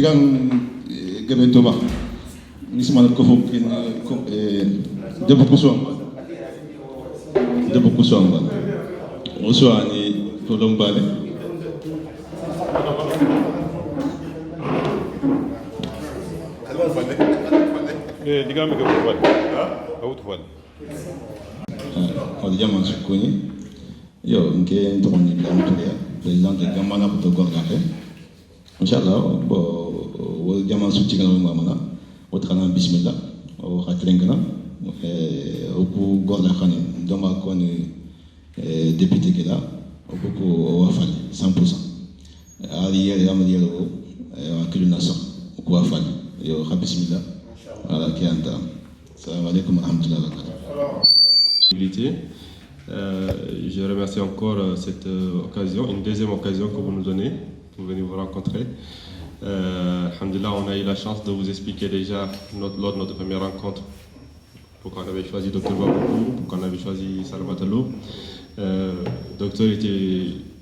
Gang Gabetoba, Nisman Kofokin, Debukuswamba, Oswani, Colombane. Digamos que on dit Yaman Soukoni, yo, Nké Ndroni Blanturia, président de Gamana Potogorgafe. Inch'Allah, bon, Yaman Soutigano Mamana, au Tranan Bismillah, au Hatlengana, au coup Gorgafani, Doma Koni, député qui est là, au coup Wafali, 100%. Arrière et Amadiero, à Kilunasa, au coup Wafali, et au Bismillah, à la Kianta. Salam alaikum wa rahmatullahi wa barakatuh. Je remercie encore cette occasion, une deuxième occasion que vous nous donnez pour venir vous rencontrer. Alhamdulillah, on a eu la chance de vous expliquer déjà lors de notre première rencontre pourquoi on avait choisi Dr Babou, pourquoi on avait choisi Salamatalou. Docteur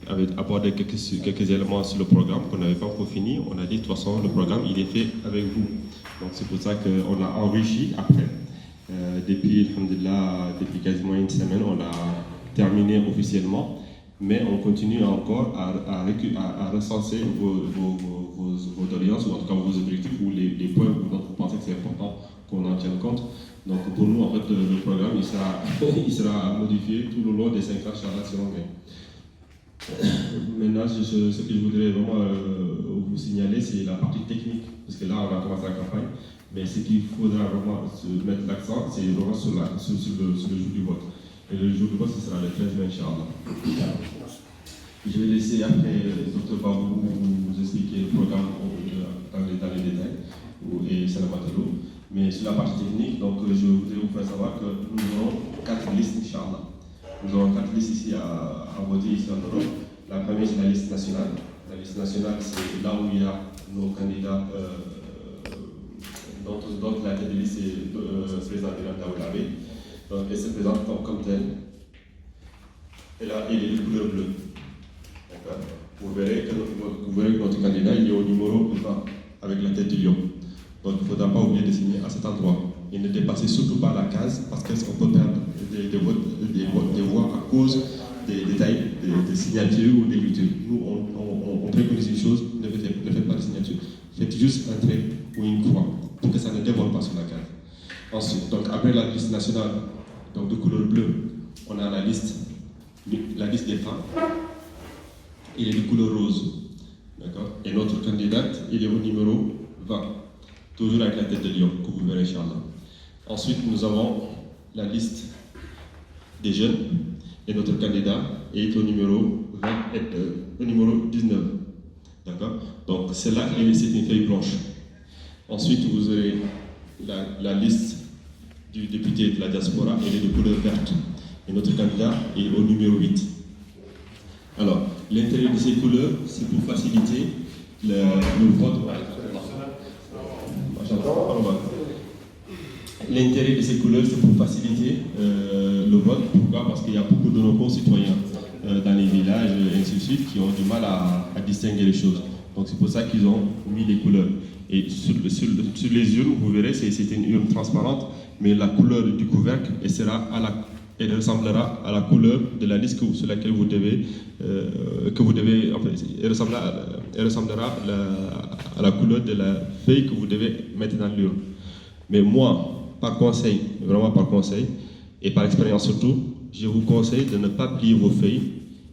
avait abordé quelques éléments sur le programme qu'on n'avait pas encore fini. On a dit de toute façon le programme il est fait avec vous. Donc c'est pour ça qu'on a enrichi après. Depuis quasiment une semaine, on l'a terminé officiellement, mais on continue encore à recenser vos doléances, ou en tout cas vos objectifs, ou les points dont vous pensez que c'est important qu'on en tienne compte. Donc pour nous, en fait, le programme, il sera modifié tout le long des 5 ans, Inch'Allah, selon Maintenant, ce que je voudrais vraiment vous signaler, c'est la partie technique, parce que là, on a commencé la campagne. Mais ce qu'il faudra vraiment mettre l'accent, c'est vraiment sur le jour du vote. Et le jour du vote, ce sera le 13 mai, Inch'Allah. Je vais laisser après Dr Babou vous expliquer le programme dans les détails, et Salamatalou. Mais sur la partie technique, donc, je voudrais vous faire savoir que nous aurons 4 listes, Inch'Allah. Nous aurons 4 listes ici à voter ici en Europe. La première, c'est la liste nationale. La liste nationale, c'est là où il y a nos candidats. Donc la tête de liste est président de Daoulabe. Donc elle se présente comme telle. Et là, il est de couleur bleue. D'accord. Vous verrez que notre candidat il est au numéro 20 avec la tête du lion. Donc il ne faudra pas oublier de signer à cet endroit. Et ne dépassez surtout pas la case parce qu'on peut perdre des voix à cause des détails, des signatures ou d'écriture. Nous, on préconise une chose, ne faites pas de signature. Faites juste un trait ou une croix pour que ça ne dévole pas sur la case. Ensuite, donc après la liste nationale, donc de couleur bleue, on a la liste des femmes. Il est de couleur rose. D'accord. Et notre candidate, il est au numéro 20. Toujours avec la tête de lion, que vous verrez, Inch'Allah. Ensuite, nous avons la liste des jeunes. Et notre candidat est au numéro 19. D'accord. Donc, celle-là, c'est une feuille blanche. Ensuite, vous aurez la liste du député de la diaspora, elle est de couleur verte. Et notre candidat est au numéro 8. Alors, l'intérêt de ces couleurs, c'est pour faciliter le vote. L'intérêt de ces couleurs, c'est pour faciliter le vote. Pourquoi? Parce qu'il y a beaucoup de nos concitoyens dans les villages et ainsi de suite qui ont du mal à distinguer les choses. Donc c'est pour ça qu'ils ont mis des couleurs. Et sur les urnes, vous verrez, c'est une urne transparente, mais la couleur du couvercle, elle ressemblera à la couleur de la liste sur laquelle vous devez, elle ressemblera à la couleur de la feuille que vous devez mettre dans l'urne. Mais moi, par conseil, vraiment par conseil, et par expérience surtout, je vous conseille de ne pas plier vos feuilles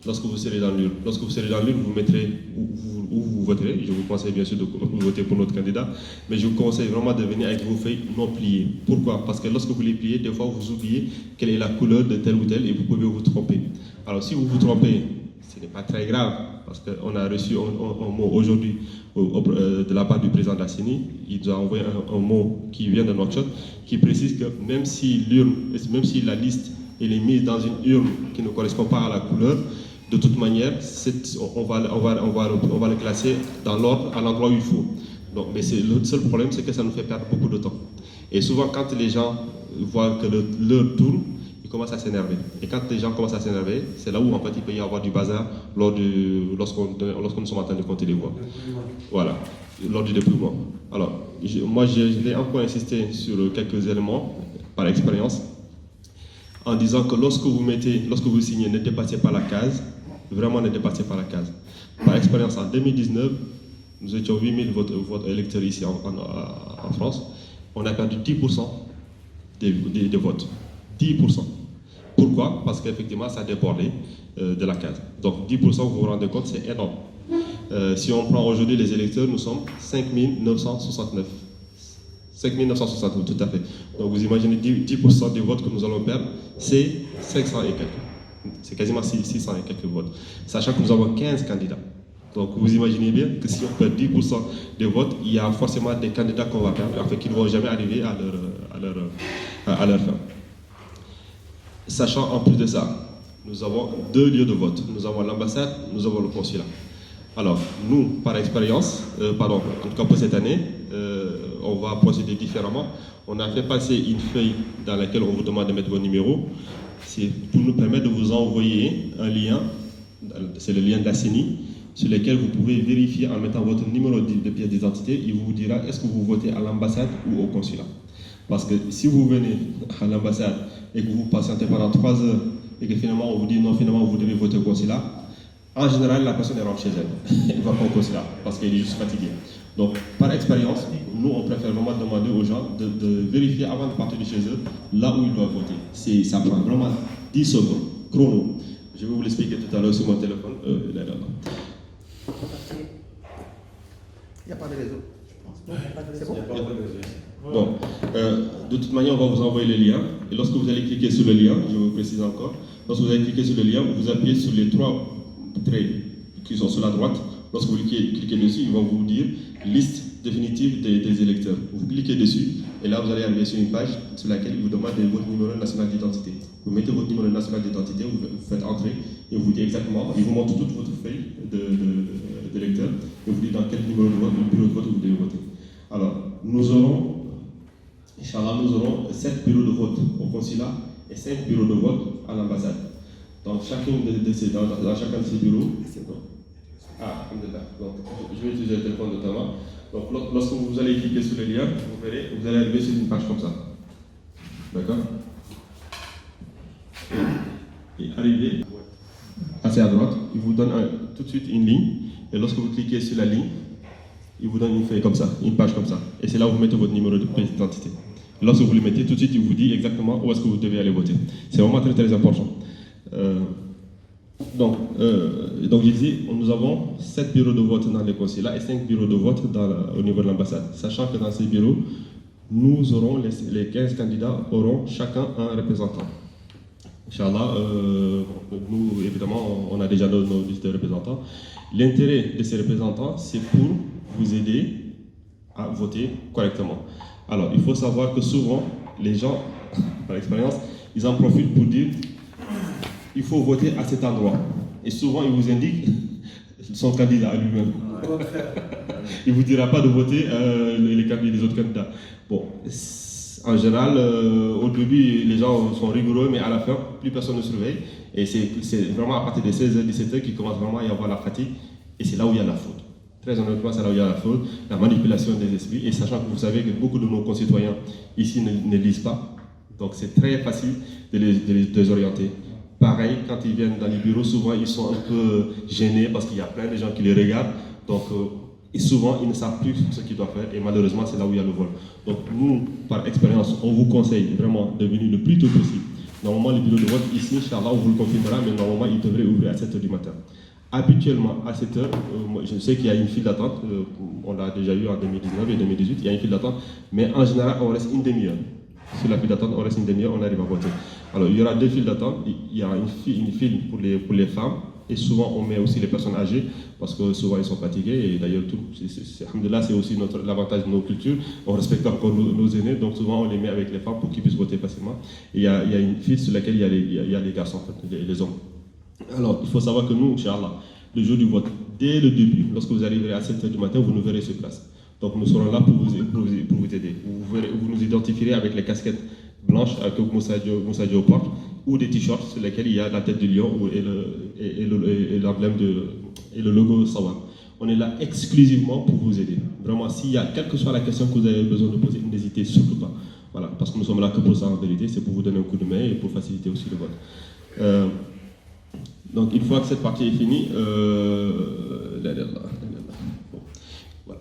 lorsque vous serez dans l'urne. Lorsque vous serez dans l'urne, vous mettrez où vous voterez. Je vous conseille bien sûr de voter pour notre candidat, mais je vous conseille vraiment de venir avec vos feuilles non pliées. Pourquoi? Parce que lorsque vous les pliez, des fois vous oubliez quelle est la couleur de tel ou tel et vous pouvez vous tromper. Alors si vous vous trompez, ce n'est pas très grave, parce qu'on a reçu un mot aujourd'hui de la part du président de la CENI. Il nous a envoyé un mot qui vient de notre qui précise que même si la liste elle est mise dans une urne qui ne correspond pas à la couleur, de toute manière, on va le classer dans l'ordre, à l'endroit où il faut. Donc, mais le seul problème, c'est que ça nous fait perdre beaucoup de temps. Et souvent, quand les gens voient que l'heure tourne, ils ils commencent à s'énerver. Et quand les gens commencent à s'énerver, c'est là où en fait il peut y avoir du bazar lorsqu'on nous sommes en train de compter les voix. Voilà, lors du dépouillement. Alors, moi je vais encore insister sur quelques éléments par expérience, en disant que lorsque vous signez, ne dépassez pas la case, vraiment ne dépassez pas la case. Par expérience, en 2019, nous étions 8000 votes électeurs ici en France, on a perdu 10% des votes. 10%. Pourquoi? Parce qu'effectivement, ça a débordé de la case. Donc 10%, vous vous rendez compte, c'est énorme. Si on prend aujourd'hui les électeurs, nous sommes 5969. 5969, tout à fait. Donc vous imaginez 10% des votes que nous allons perdre, c'est 500 et quelques. C'est quasiment 600 et quelques votes. Sachant que nous avons 15 candidats. Donc vous imaginez bien que si on perd 10% des votes, il y a forcément des candidats qu'on va perdre, en fait, qui ne vont jamais arriver à leur fin. Sachant en plus de ça, nous avons 2 lieux de vote. Nous avons l'ambassade, nous avons le consulat. Alors, nous, par expérience, en tout cas pour cette année, on va procéder différemment. On a fait passer une feuille dans laquelle on vous demande de mettre vos numéros. C'est pour nous permettre de vous envoyer un lien, c'est le lien d'ACENI, sur lequel vous pouvez vérifier en mettant votre numéro de pièce d'identité. Il vous dira est-ce que vous votez à l'ambassade ou au consulat. Parce que si vous venez à l'ambassade et que vous patientez pendant 3 heures et que finalement on vous dit non, finalement vous devez voter au consulat, en général la personne rentre chez elle. Elle ne va pas au consulat parce qu'elle est juste fatiguée. Donc par expérience, nous on préfère vraiment demander aux gens de vérifier avant de partir de chez eux là où ils doivent voter. Ça prend vraiment 10 secondes, chrono. Je vais vous l'expliquer tout à l'heure sur mon téléphone. Il n'y a pas de réseau. C'est bon? Bon, de toute manière, on va vous envoyer le lien. Et lorsque vous allez cliquer sur le lien, je vous précise encore, lorsque vous allez cliquer sur le lien, vous appuyez sur les 3 traits qui sont sur la droite. Lorsque vous cliquez dessus, ils vont vous dire liste définitive des électeurs. Vous cliquez dessus et là vous allez arriver sur une page sur laquelle il vous demande votre numéro national d'identité. Vous mettez votre numéro national d'identité, vous faites entrer et vous dit exactement, il vous montre toute votre feuille d'électeur et vous dit dans quel numéro de vote, bureau de vote vous devez voter. Alors, nous aurons 7 bureaux de vote au consulat et 5 bureaux de vote à l'ambassade. Dans chacun de ces bureaux, donc, je vais utiliser le téléphone notamment. Donc, lorsque vous allez cliquer sur le lien, vous verrez, vous allez arriver sur une page comme ça. D'accord? Et arrivé assez à droite, il vous donne tout de suite une ligne. Et lorsque vous cliquez sur la ligne, il vous donne une feuille comme ça, une page comme ça. Et c'est là où vous mettez votre numéro de pièce d'identité. Lorsque vous le mettez, tout de suite, il vous dit exactement où est-ce que vous devez aller voter. C'est vraiment très très important. Donc je dis, nous avons 7 bureaux de vote dans les consulats et 5 bureaux de vote au niveau de l'ambassade. Sachant que dans ces bureaux, nous aurons, les 15 candidats auront chacun un représentant. Inch'Allah, nous, évidemment, on a déjà nos listes de représentants. L'intérêt de ces représentants, c'est pour vous aider à voter correctement. Alors, il faut savoir que souvent, les gens, par expérience, ils en profitent pour dire il faut voter à cet endroit. Et souvent, il vous indique son candidat à lui-même. Il ne vous dira pas de voter les autres candidats. Bon, en général, au début, les gens sont rigoureux, mais à la fin, plus personne ne surveille. Et c'est vraiment à partir de 16h, 17h qu'il commence vraiment à y avoir la fatigue. Et c'est là où il y a la faute. Très honnêtement, c'est là où il y a la faute, la manipulation des esprits. Et sachant que vous savez que beaucoup de nos concitoyens ici ne lisent pas, donc c'est très facile de les désorienter. Pareil, quand ils viennent dans les bureaux, souvent ils sont un peu gênés parce qu'il y a plein de gens qui les regardent. Donc, et souvent, ils ne savent plus ce qu'ils doivent faire. Et malheureusement, c'est là où il y a le vol. Donc, nous, par expérience, on vous conseille vraiment de venir le plus tôt possible. Normalement, les bureaux de vote ici, Inch'Allah, on vous le confirmera, mais normalement, ils devraient ouvrir à 7h du matin. Habituellement, à 7h, je sais qu'il y a une file d'attente. On l'a déjà eu en 2019 et 2018, il y a une file d'attente. Mais en général, on reste une demi-heure. Sur la file d'attente, on reste une demi-heure, on arrive à voter. Alors, il y aura 2 files d'attente. Il y a une file pour les femmes. Et souvent, on met aussi les personnes âgées, parce que souvent, ils sont fatigués. Et d'ailleurs, c'est aussi l'avantage de nos cultures. On respecte encore nos aînés, donc souvent, on les met avec les femmes pour qu'ils puissent voter facilement. Et il y a une file sur laquelle il y a les garçons, en fait, les hommes. Alors, il faut savoir que nous, Inch'Allah, le jour du vote, dès le début, lorsque vous arriverez à 7h du matin, vous nous verrez sur place. Donc, nous serons là pour vous aider. Vous nous identifierez avec les casquettes blanches que Moussa Diop porte. ou des t-shirts sur lesquels il y a la tête du lion et l'emblème et le logo Sawan. On est là exclusivement pour vous aider. Vraiment, s'il y a quelle que soit la question que vous avez besoin de poser, n'hésitez surtout pas. Voilà, parce que nous sommes là que pour ça en vérité, c'est pour vous donner un coup de main et pour faciliter aussi le vote. Donc une fois que cette partie est finie, voilà.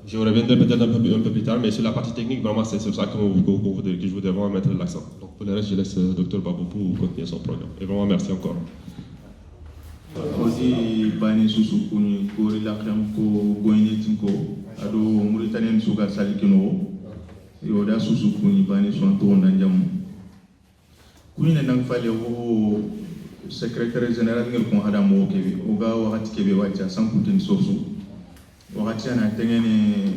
Je reviendrai peut-être un peu plus tard, mais sur la partie technique, vraiment c'est sur ça que je voudrais vraiment mettre l'accent. Donc pour le reste, je laisse Dr Babou pour continuer son programme. Et vraiment merci encore. Aussi bani susu kuni kori lakrem ko goyne tinko ado Mauritanien suga salikino yoda susu kuni bani son to nanjam kuni nang fale wo secrétaire général ngel ko adam wo kebe o ga wakati kebe wacha sankutin sosu wakati ana tengene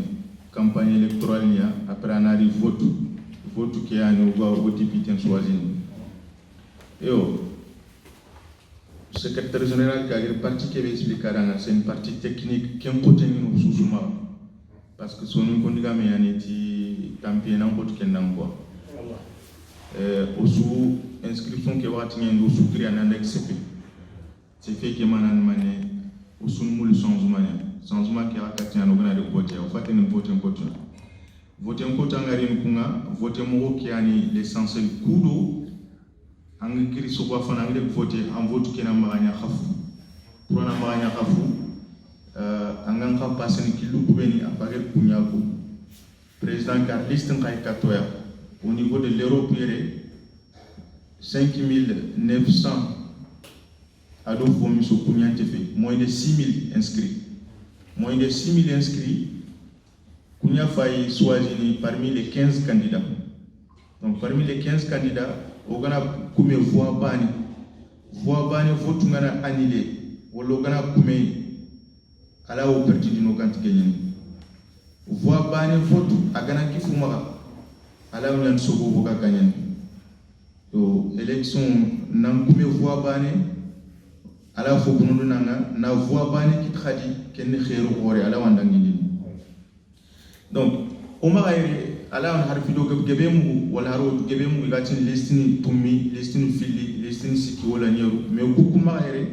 campagne électorale nia après anari vote ki ani o ga woti piten soisine yo secrétaire général qui a une partie qui est expliquée, c'est une partie technique qui est importante sous parce que son condiga me yaniti campagne en vote qui n'en quoi au sous inscription qui va tenir au sous créer un annexe CP c'est fait que manan mané au sous moule changement qui a quatre ans on a de voter au fait une vote en côté ngari kunga vote mo qui ani l'essentiel kudo ang kiri soba fana ngile vote en vote kena maganya khafu pour na maganya khafu angan ka passen ki lu kubeni apagel kunyako président car liste ngai katoya au niveau de l'Europe 5900 ado fomi so kunyante fait moins de 6000 inscrits kunya faille choisi parmi les 15 candidats. Donc parmi les 15 candidats ogana kume voix bani vote ngana annulé wala ogana kume ala o perdu dino kanti kenyen voix bani vote agana kifuma ala on sobo boka kanyen yo élection nan kume voix bani ala fo bununu nanga na voix bani ki khadi ken khairu hore ala wandangi donc o magaire ala on harfido gebemu wala haro gebemu gatin listini tummi listini fili listini siki wala nyeru mais kukuma ere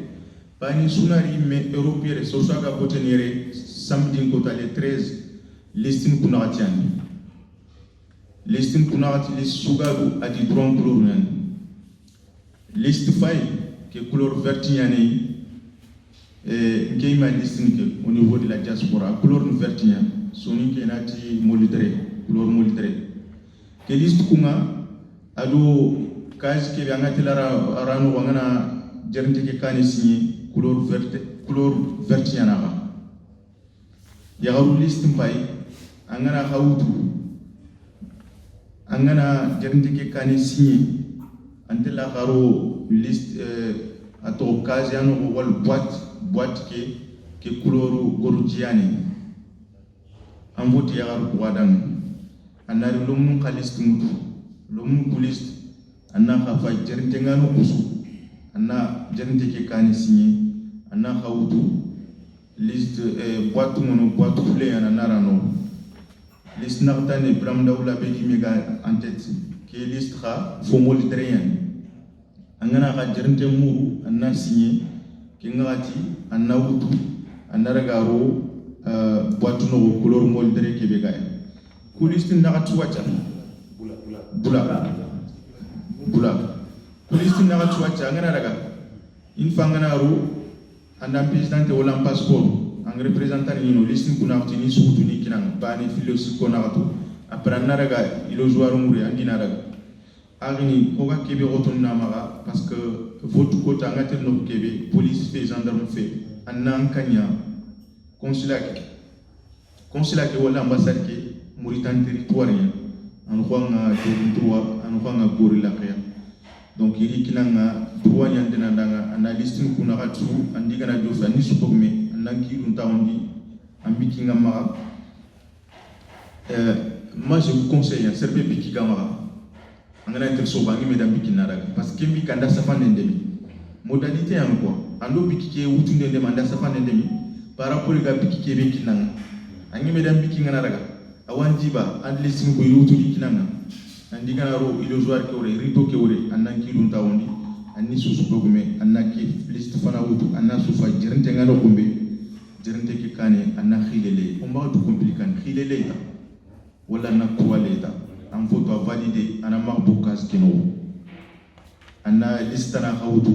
bani sunari me européen so saga botenere samedi ko tale 13 listini kunatiani listini kunati list sugadu adi dron couleur nan list fay que couleur vertignani ngeyma listini ke au niveau de la diaspora couleur vertignan soni ke nati molitre couleur molitre ke liste kunga ado kazi ke ngati la rano wangana jernte ke kani signé couleur verte yana ya garu liste mbay angana hawtu angana jernte ke kani signé antela garo liste ato kazi ano wal boîte ke couleur gordiani en vote ya garu wadan anari lomu khalist mutu lomu kulist anna khafa jernte ngano kusu anna jernte ke kani signé anna khawtu liste boîte mono boîte coulée anna rano liste nartane bram dawla be ki mega en tête ke liste kha fomol dreyan angana kha jernte muru anna signé ke ngati anna wutu anna ragaro boîte no couleur mol dre ke be gay kuliste nakati wacha bula kuliste nakati wacha ngana daga infangana ru anda presidente wala passeport ang représentant ni no liste kuna tini suutu ni kinang bani filosofi ko nakatu après naraga ilo joueur muri andina daga agni ko ga kebe roton namaga parce que votre côté ngatel no kebe police fait gendarme fait anna kanya consulat ke wala ambassade ke Mauritanie territoire en khoanga territoire en khoanga gorilla khaya donc iri kinanga droit nyandena ndanga analyste kuna gatu andiga na jofa ni supogme ananki runtawndi ambiki ngama moi je vous conseille un serbe biki gamara angana inter sobangi medam biki naraga parce que biki kanda safane ndemi modalité en quoi ando biki ke wutunde ndem anda safane ndemi par rapport ga biki ke biki nanga angi medam biki naraga awanjiba analyste ko yutu kinanga andiga ro ilo joueur ke ore rito ke ore ananki runtawndi anni susu dogume anna ki list fana wutu anna sufa jirnte ngano kumbe jirnte ki kane anna khilele on ba to compliquer khilele ta wala na kuwale ta an foto valider ana marbukas kino anna listana khawtu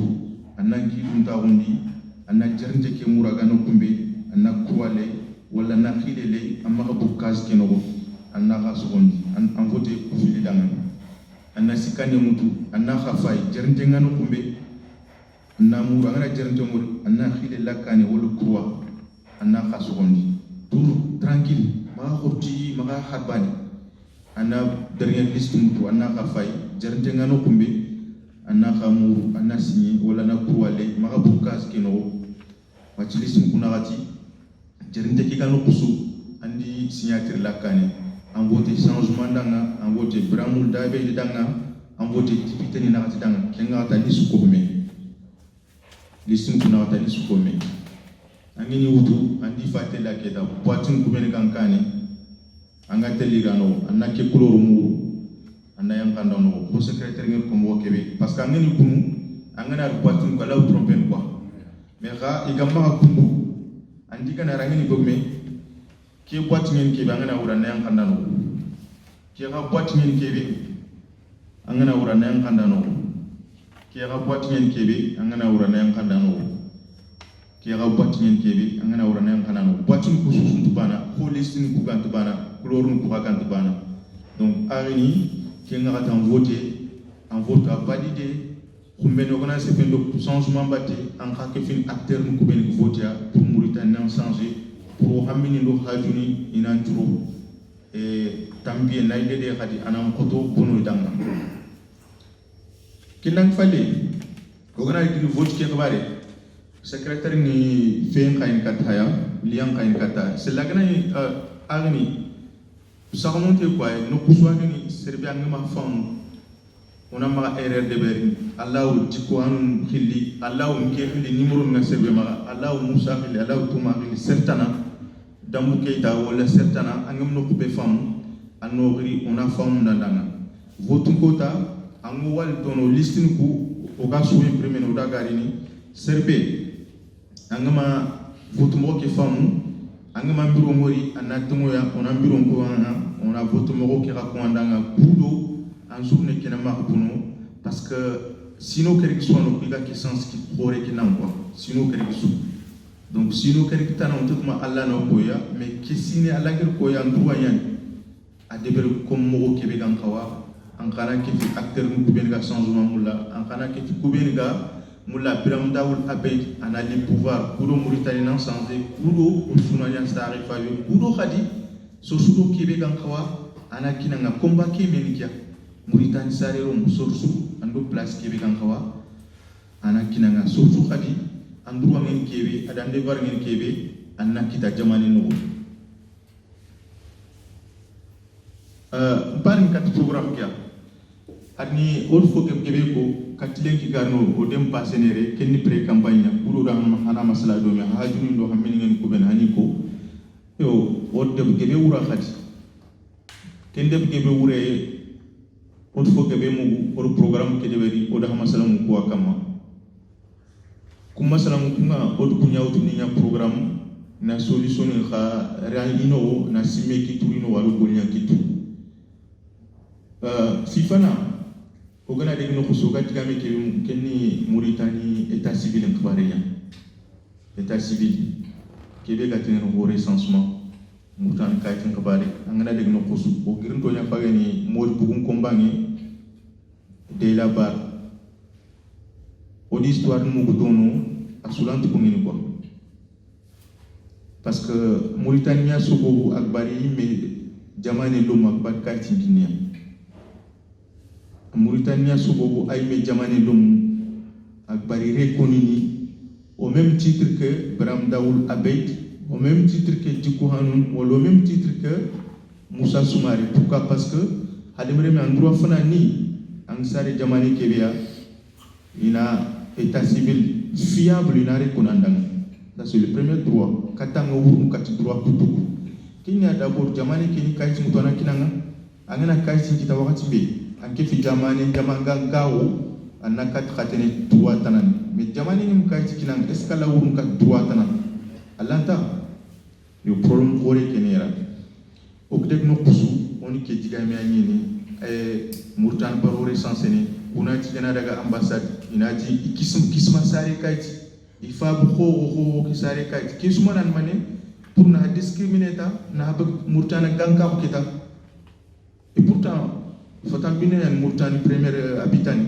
anna ki dunta gondi anna jirnte ke muragano kumbe anna kuwale wala na khilele amma marbukas kino anna khasugondi an foto ko fili dangan anna sikane mutu anna khafai jirnte ngano kumbe anna muru angana jirnte muru anna khile lakane wala kuwa anna khasugondi tout tranquille ma khoti ma khabani anna dernière liste mutu anna khafai jirnte ngano kumbe anna khamuru anna signé wala na kuwale ma bukas kino wati liste mukuna gati jirnte ki kanu kusu andi signature lakane en voté changement danga en voté bramul dabe danga en voté député ni nakati danga kenga ta ni sukome lisim kuna ta ni sukome angini wutu andi faté la keda boatin kumene kankane anga telirano anna ke couleur muru anna yankanda no ko secrétaire ngir ko mo kebe parce que angini kunu angana boatin ko law tromper quoi mais ga igamba kundu andi kana rangini bogme ke boîte ngeen kebe angana wura na yankanda no ke ga boîte ngeen kebe angana wura na yankanda no ke ga boîte ngeen kebe angana wura na yankanda no ke ga boîte ngeen kebe angana wura na yankanda no boîte ko susun tubana ko listin ku kan tubana couleur ku kan tubana donc arini ke ngara tan voter en vote à valider kumbeno kana se pendo changement batte en ka ke fin acteur ku ben voter pour Mauritanie changer pour hamini ndo hajuni inanturo tambie na ile de khadi anam khoto bono danga kinang fale ko gana ki vote ke bare secrétaire ni fen kain kataya liang kain kata selagana agni samonte quoi no kuswa ni serbi angama fam ona ma erreur de beri allah diko anun khili allah nge khili numéro na serbi ma allah musa khili allah tuma khili certana dambu keita wala certana angam no kubé fam anori ona fam ndanga votu kota angu wal dono listing ku o ga so imprimer no dagari ni serbe angama votu mo ke fam angama mbiro mori anatumo ya ona mbiro ko ona votu mo ke rakonda kudo en journée qui n'a pas pour parce que sinon quelque soit nos priga qui sens qui pourrait qui n'a pas sinon quelque chose donc sinon quelque temps on tout ma Allah no koya mais qui signe Allah quel koya en droit yan a développer comme mo ke be gan kawa en kana qui fi acteur mu ben ga changement mulla en kana qui fi ku ben ga mulla biram dawul abay ana li pouvoir kudo Mauritanie nan changer kudo o sunanya stari fa kudo khadi so sudo ke be gan kawa ana kinanga combat ke menikia Mauritanie sarero musorsu ando place kebe kankawa ana kinanga sorsu khadi andruwa ngeen kebe adande var ngeen kebe anna kita jamane no barin kat programme kia adni ol fo kebe ko katlen ki garno o dem passenere kenni pre campagne pour ram ana masala do me hajuni ndo hamini ngeen ko ben hani ko yo o dem kebe wura khadi ken dem kebe wure on faut que bemu or programme ke deberi o da masalamu ko akama kuma salamu kunga o du nyawtu ni nya programme na solution kha realino na simeki turino walu golnya kitu sifana o gana de no kusoga tigame ke kenni Mauritanie état civil en kbareya état civil ke be gatin no recensement mutan kaitin kabare angana de no kusu o girinto nya fagani mod bugun kombangi de la bar au histoire nous godono asulanti ko ngini quoi parce que Mauritania sobo akbari me jamane lom akbar kaitin ginia Mauritania sobo ay me jamane lom akbari reconnu au même titre que Bram Daoul Abeid au même titre que Diko Hanoun ou au même titre que Moussa Soumaré. Pourquoi? Parce que Hademre me en droit fanani Ansari Jamani Kebia il a état civil fiable il a reconnaissance. C'est le premier droit. Katanga wuru kati droit kutuku. Kini d'abord Jamani kini kaiti mutwana kinanga angana kaiti kita wakati be anke fi Jamani jamanga gawo anna kat khatene droit tanan mais jamani nim kayti kinan est ce que la wurun kat droit tanan alanta yo problème gore kenera okdek no kusu oni ke digame anyini murtan barore sansene unati gana daga ambassade inati kisma sare kayti ifa bu ko kisare kayti kisuma nan mane pour na discriminer ta na ba murtana ganka ko kita et pourtant fatam bine en murtani premier habitant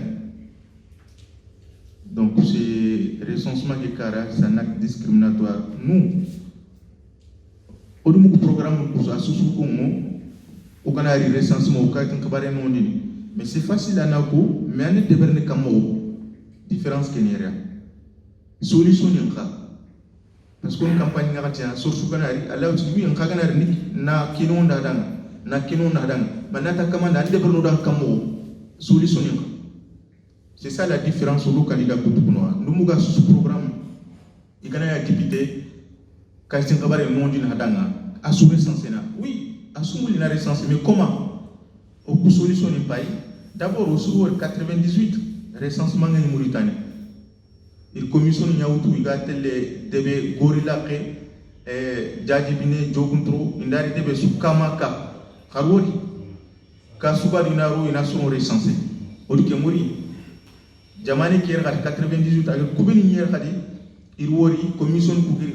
donc c'est recensement de cara c'est un acte discriminatoire nous au du programme pour ça sous congo au canari recensement au cas que bare non ni mais c'est facile à nako mais on est devenu comme différence kenera solution ni parce que une campagne ngaratia source kanari alors tu lui en kaganari na kinon dadang na kinon dadang manata kamanda ande berno dan kamo solution ni c'est ça la différence au candidat pour tout noir nous muga ce programme il kana ya député quand il kabare non din hadanga assumer sensena oui assumer la recensé mais comment au coup solution ni pas d'abord au sur 98 recensement en Mauritanie il commission nyawtu igatele debe gorilla ke jaji bine joguntro indari debe sukamaka karwori kasuba dinaro ina son recensé odike muri jamani kier kat 98 ak kubeni nyer khadi irwori commission ku gir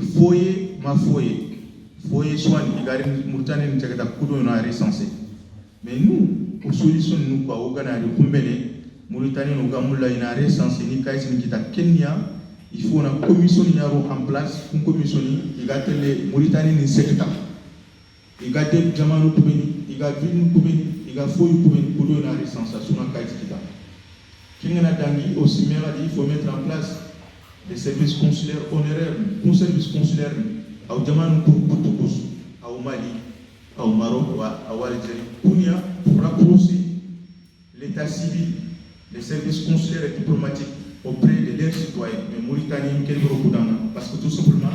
foyer soin igari murtane ni tagada kudo na recensé mais nous pour solution nous quoi ogana de kumbene Mauritanie no gamulla ina recensé ni kaisi ni kita Kenya il faut une commission en place une commission il a télé Mauritanie ni secteur il a des jamano kubeni il a ville kubeni il a foyer kubeni kudo na recensé sur na kaisi kita kingana dangi aussi il faut mettre en place des services consulaires honoraires un service consulaire au jamano pour au Mali au Maroc au Algérie pour rapprocher l'état civil les services consulaires et diplomatiques auprès de leurs citoyens, mais Mauritanie, parce que tout simplement,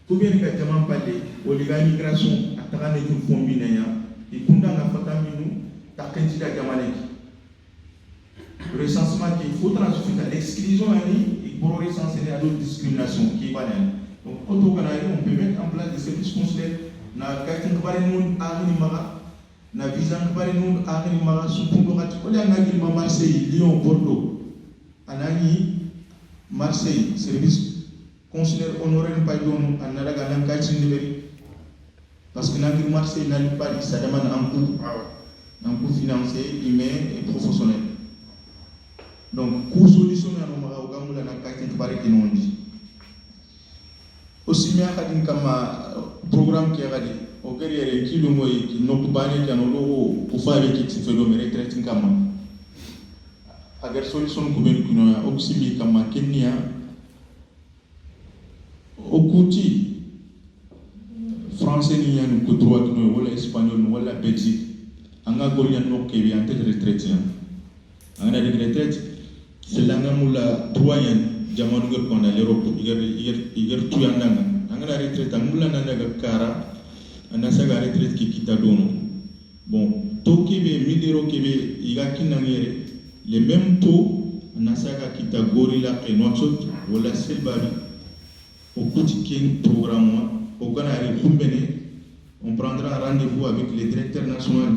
tout bien que tu m'as parlé, au liga migration, à Tarane et tout fond binaya, et Kundang a fataminu, ta candidat Yamanek. Le recensement qu'il faut transférer à l'exclusion, il faut recenser à d'autres discriminations qui va donc, quand on peut mettre en place des services consulaires, na Katin Kabarenou, Arimara, na visa Kabarenou, Arimara, Supundorat, on a Marseille, Lyon, Bordeaux. Anani Marseille, service consulaire honoraire pas don anaraga lankati ndeberi parce que nangir Marseille n'a pas dit ça demande un coût financier, humain et professionnel. Donc coût solution na no mara ugamula na kati kibare kinondi. Aussi bien kadin kama programme qui a dit au guerrier qui le moy qui no kubane qui anolo kufale qui phénomène retraite kama agar solution kubeni kuno ya oksimi kama Kenya okuti français ni yanu ko droit kuno wala espagnol wala belgique anga gorian no ke bi ante retraite anga de retraite c'est langa mula droit yan jamanu gor ko na l'Europe iger tuyandanga anga la retraite mula nanda ga kara ana saga retraite ki kita dono bon to ke be 1000 euros ke be iga kinangere les mêmes taux, Nasaka Kita Gorilla et Nouakchott, Wala Selbari, au quotidien programme, au Canari Kumbene, on prendra rendez-vous avec les directeurs nationaux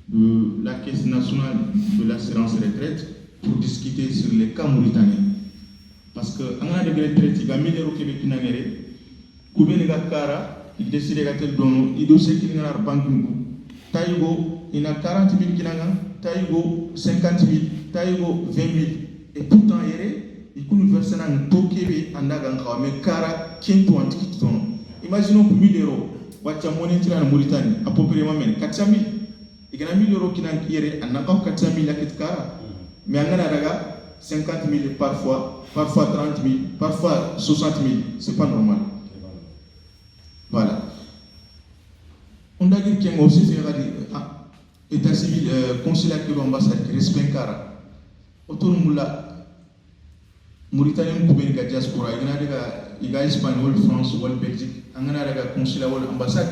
de la Caisse nationale de l'assurance retraite pour discuter sur les cas mauritaniens. Parce que, en a de retraite, il y a 1000 euros Québec qui n'ont Koubene Gakara, il décide de donner, il doit se qu'il y a un banque. Taïgo, il y a 40 000 qui n'ont Taïgo 50 000, Taïgo 20 000. Et pourtant, il y a une version en Tokébé en Naganga, mais Kara, Kento Antikiton. Imaginons que 1000 euros, Wacha monnaie en Mauritanie, à peu près 400 000. Il y a 1000 euros qui n'ont en Naganga 400 000 à Kara. Mais en Naganga, 50 000 parfois 30 000, parfois 60 000. C'est pas normal. Voilà. On a dit qu'il y a aussi fait état civil, consulat de l'ambassade, respect Kara. Autour la Mauritanie, Koubeni, diaspora, il y a Espagne, France, Belgique, il y a consulat de l'ambassade,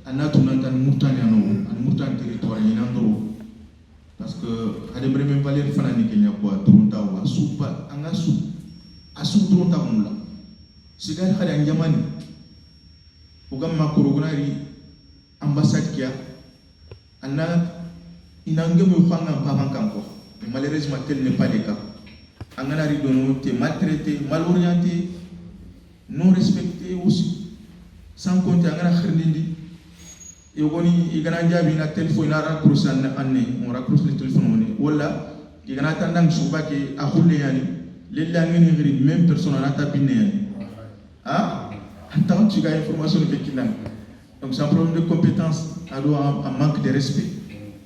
il y a un Mourtani, un Mourtani territoire, il y a un parce que ade breme valer fana ni kenya kwa tronta wa supa anga su asu tronta mula sigar khada njamani ugam makuru gunari ambassade kia anna inange mo fanga paman kanko mais malheureusement tel n'est pas le cas angana ri dono te maltraité mal orienté non respecté aussi sans compter angana khirnindi yogoni igana jabi na téléphone na raccourci anne on raccourci le téléphone wala igana tandang subaki a khulle yani lilla ngeni ngiri même personne na tapine yani ah tant tu as information de kinan donc c'est un problème de compétence alors un manque de respect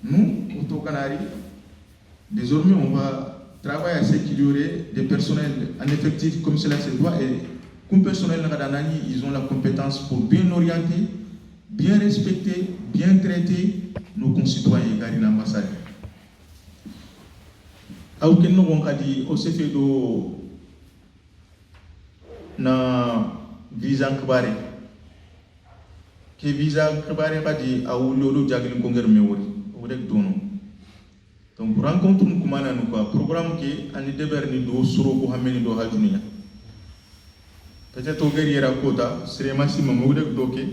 nous au Canari désormais on va travailler à ce qu'il y aurait des personnels en effectif comme cela se doit et comme personnel Radanani ils ont la compétence pour bien orienter, bien respecter, bien traiter nos concitoyens car une ambassade. Aucun nom a dit au CFEDO na visa kbare ke visa kbare a dit à où l'eau jagli konger mewori ou rek dono. Donc rencontre nous kumana nous quoi programme qui ani deber ni do soro ko hameni do hajunia peut-être au guerrier kota serait maximum mo rek doké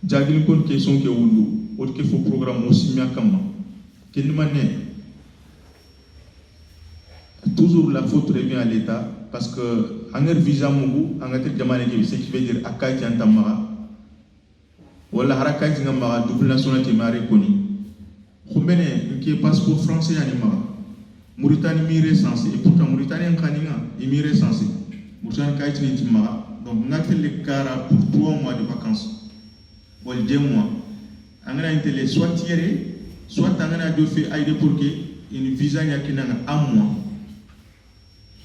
jagil kon question ke wulu o ke fo programme aussi mia kama ken mané toujours la faute revient à l'état parce que anger visa mugu angatir jamane ke ce qui veut dire akati antamara wala harakati ngama double nationalité mari koni Khombene, qui est passeport français anima, Mauritanie mi recensé, et pourtant Mauritanie en Khaninga, il mi recensé. Mauritanie Kaitini Timara, donc n'a fait le cara pour 3 mois de vacances, ou 2 mois. On a été soit tiré, soit on a dû faire aide pour que une visa n'y a qu'un mois.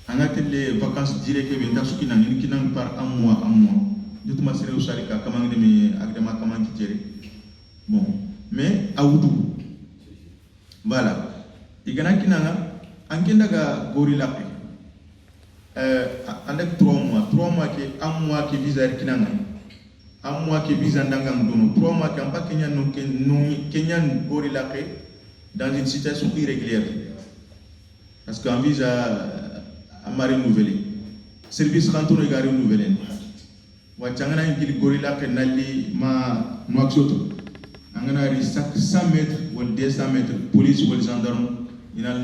On a été les vacances directes, mais dans ce qui n'a par un mois. Je te m'assure au Salika, comment on est agrément, comment tu tires. Bon, mais à Oudou. Voilà. Igana kinanga ankenda ga gorilla avec 3 mois que 1 mois que visa kinanga 1 mois que visa ndanga mdono 3 mois que amba Kenyan gorilla dans une situation irrégulière parce qu'un visa a renouvelé service canton est renouvelé wa changana ngili gorilla nali ma noaxoto angana ri 100 mètres ou 200 mètres, police ou les gendarmes, il y a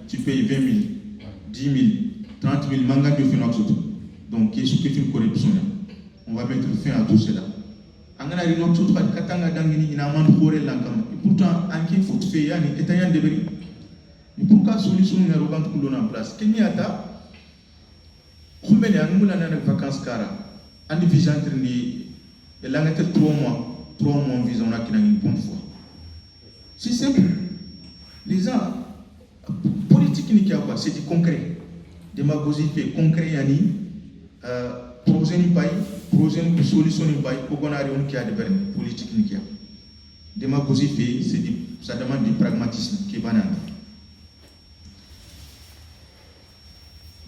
tu payes 20 000, 10 000, 30 000 mangas de finances. Donc, qui est une corruption. On va mettre fin à tout cela. Angana ri no tout katanga dangini ina man khore lankam. Et pourtant, anki faut faire yani etayan deberi. Et pourquoi solution na robant kulo en place? Kenyata khombele angula na vacances kara. Ani visa ni elangate 3 mois. 3 mois visa on a qui n'a une bonne foi. C'est simple. Les gens, politique ni quoi, c'est du concret. Démagogie fait concret yani, projet ni paille, projet ni solution ni paille, pour qu'on arrive qui a de verre politique ni quoi. Démagogie fait, c'est ça demande du pragmatisme qui est banal.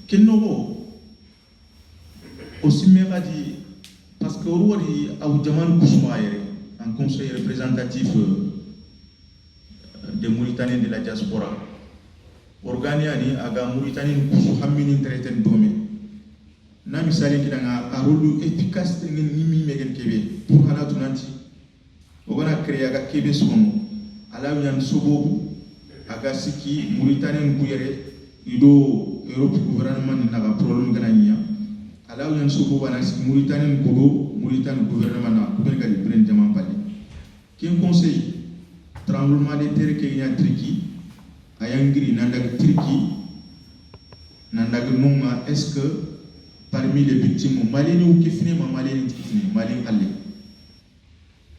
Quel nouveau aussi mère dit parce que au roi dit à Oudjaman Kousmaïre un conseil représentatif des Mauritaniens de la diaspora. Organiani aga Mauritanie kusu hamini traité domé. Na misali kidanga a rôle efficace ngin nimi megen kebe pour hala tunanti. Ogona créer aga kebe sono. Ala nyan sobo aga siki Mauritaniens kuyere ido Europe gouvernement na ga problème gananya. Ala nyan sobo bana siki Mauritaniens kudo Mauritanie gouvernement na kubel gali pren jaman pali. Quel conseil tremblement de terre qui est en Turquie, à Yangri, Nandag Turquie, Nandag Nonga, est-ce que parmi les victimes, Malini ou Kifine, Malini Kifine, Malin Ali,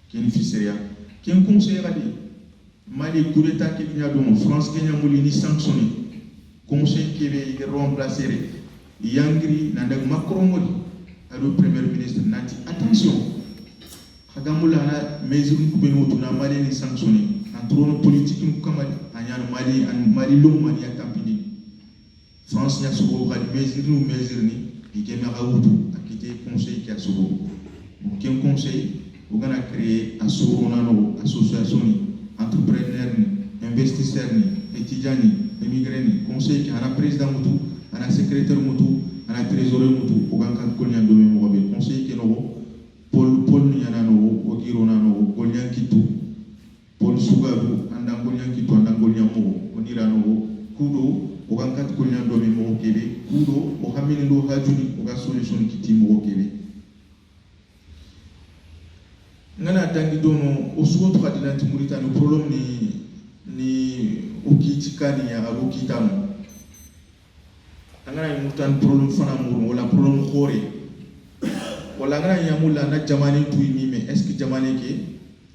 qui est une fisseria, quel conseil a dit Mali coup d'état qui vient de France, Kenya Moulini sanctionné, conseil qui est remplacé, Yangri, Nandag Macron Moli, le premier ministre, Nati, attention. Hagamula na mesure ku beno tuna mali ni sanctionné en trono politique nous kamali anyana mali long mali atampini France nya subo ga mesure ni igena awutu akite conseil qui a subo donc un conseil on va créer association ni entrepreneur ni investisseur ni étudiant ni immigré ni conseil qui ana président mutu ana secrétaire mutu ana trésorier mutu o gan kan kolnya do mo be conseil qui no Paul ni yana no o giro na no kolnya kitu Paul sugaru anda kolnya kitu anda kolnya mo onira no kudo o gan kat kolnya do mo kebe kudo o hamini do hajuni o ga solution kiti mo kebe ngana tangi dono o sugo to kadina timurita no problem ni ukitikani ya arukitano angana mutan problem fana muru wala problem khore wala ngana yamula na jamane tuini mais est ce que jamane ke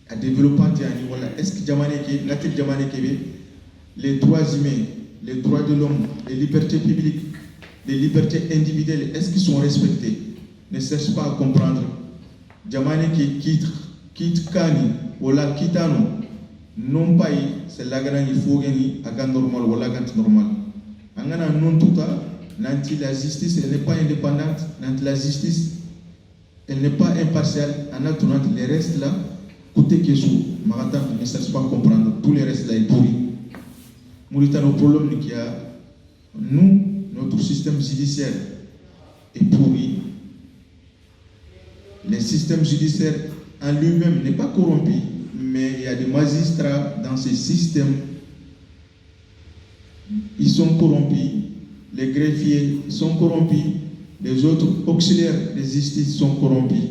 a développement yani wala est ce que jamane ke ngati jamane ke be les droits humains les droits de l'homme les libertés publiques les libertés individuelles est ce qu'ils sont respectés ne cherche pas à comprendre jamane ke quitte kani wala kitano non pas c'est la grande il faut gagner à gan normal wala gan normal angana non tuta nanti la justice elle n'est pas indépendante nanti la justice elle n'est pas impartiale en attendant les restes là côté que sous marata ne cherche pas à comprendre tous les restes là est pourri Mauritanie problème qu'il y a nous notre système judiciaire est pourri le système judiciaire en lui-même n'est pas corrompu mais il y a des magistrats dans ce système, ils sont corrompus, les greffiers sont corrompus, les autres auxiliaires de justice sont corrompus.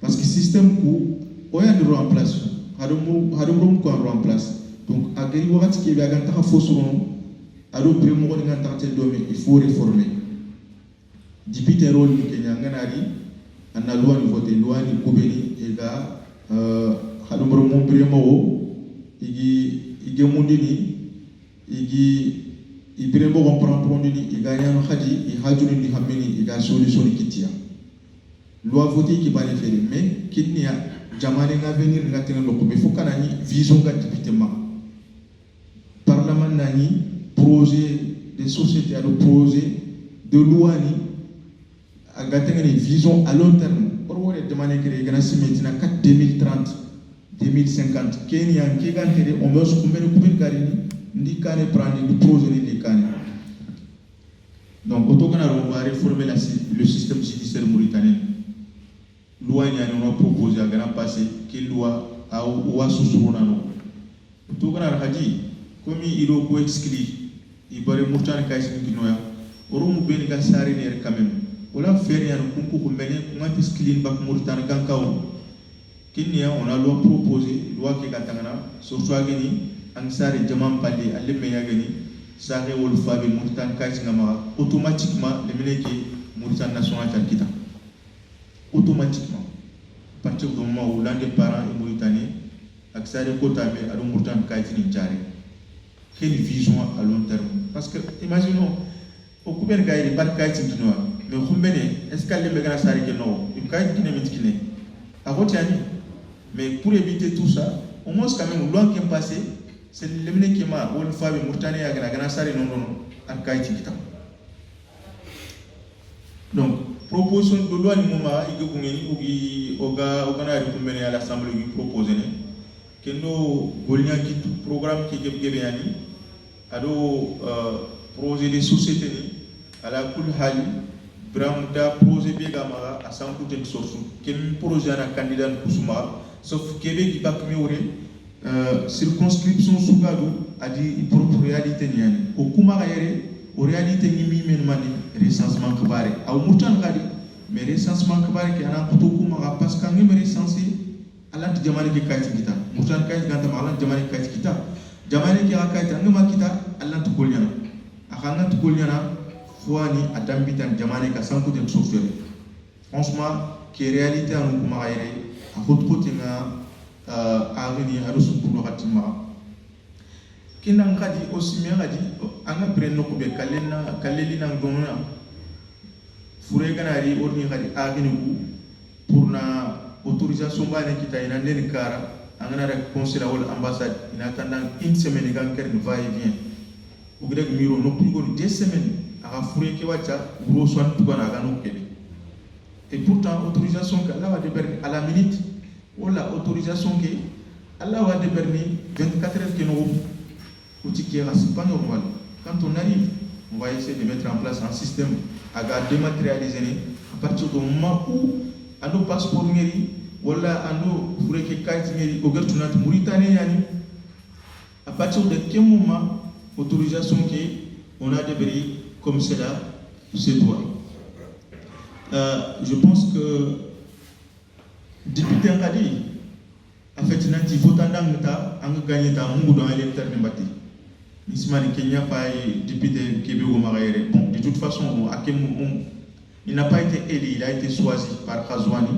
Parce que le système où on a de remplace, on remplace. Donc, à quel moment il y a un faux son, il faut réformer. Député rôle du Kenya, on a loi de voter, loi de Koubeni, et là, hadumro mombire mawo igi mundini igi ibirembo comprendre ni iganya khadi I hajuni ni hamini iga solution kitia loi voter qui va le faire mais kinia jamane nga venir nga tena loko be fokana ni vision ga députement parlement nani projet de société à projet de loi ni aga tena ni vision à long terme pour voir demande que les grands simetina 4 2030 2050 Kenya kigantere on meurt combien garini ndi kane prendre du projet ndi kane donc autogana on va réformer le système judiciaire mauritanien loi ni on a proposé à grand passé qui loi a ou asusuna no autogana haji comme il o ko exclu il bare murtan kay sin kinoya orum ben ga sari ne quand même wala faire yan kunku ko mene ko ngati exclu bak murtan kan kawo Kenya, on a loi proposé, loi qui est surtout à Gani, en sare Jaman Pali, à l'Emeyagani, Sare Wolfabe, Mouritan Kaisingama, automatiquement, les Ménéki, Mouritan National Tankita. Automatiquement. À partir du moment où l'un des parents est mauritanien, Aksare Kotame, à Mouritan Kaisingare. Quelle vision à long terme? Parce que, imaginons, au Kouben Gaï, il n'y a pas de Kaisinginoa, mais Koumbene, est-ce qu'elle est méga Sare Keno? Il y a une Kaisingine. À Rotiani. Mais pour éviter tout ça, au moins quand même, loin qui est passé, c'est le mec qui m'a ou le femme Mourtani à la Sari non à Kaiti. Donc, proposition de loi, il y a à l'Assemblée qui propose que nous programme qui est gagné, projet de société à la Kulhali. Bramda projet Begamara à 100% de source. Quel projet a candidat Kusuma, sauf Québec qui va circonscription Sougadou a dit propre réalité niani. Au Kumarayere, au réalité Nimi Menmani, recensement Kabare. A Moutan Gadi, mais recensement Kabare qui a un couteau Kumara parce qu'un numéro recensé à l'anti Jamani qui Kaitikita. Moutan Kait Gantamalan Jamani Kaitikita. Jamani qui a Kaita, Numakita, à l'anti Koliana. À l'anti Koliana. Fouani a dambitan jamane ka sanku dem software franchement qui réalité en kumaire a hot côté nga aveni a resu pour ratima kinang kadi aussi mi ngadi anga preno ko be kaleli nang donona fure ganari orni kadi aveni ku pour na autorisation bane kita ina nden kara anga rek consulat wala ambassade ina tandang une semaine ga kerne va et vient ou grek miro no pour 2 semaines à fouiller qui va gros soin tout à et pourtant autorisation qu'Allah va déberner à la minute ou la autorisation que Allah va déberner 24 heures que nous c'est pas normal. Quand on arrive, on va essayer de mettre en place un système à dématérialiser à partir du moment où à nos passeports mairie, voilà, à nos cartes mairie, au Gertunat Mauritanie, à partir de quel moment autorisation qu'on a des comme cela, c'est droit. Je pense que député Ngadi a fait une anti votant d'Angta, a gagné un mot dans l'électeur de Mbati. Nismani Kenya pas député Québec au Marais. Bon, de toute façon, il n'a pas été élu, il a été choisi par Khazouani,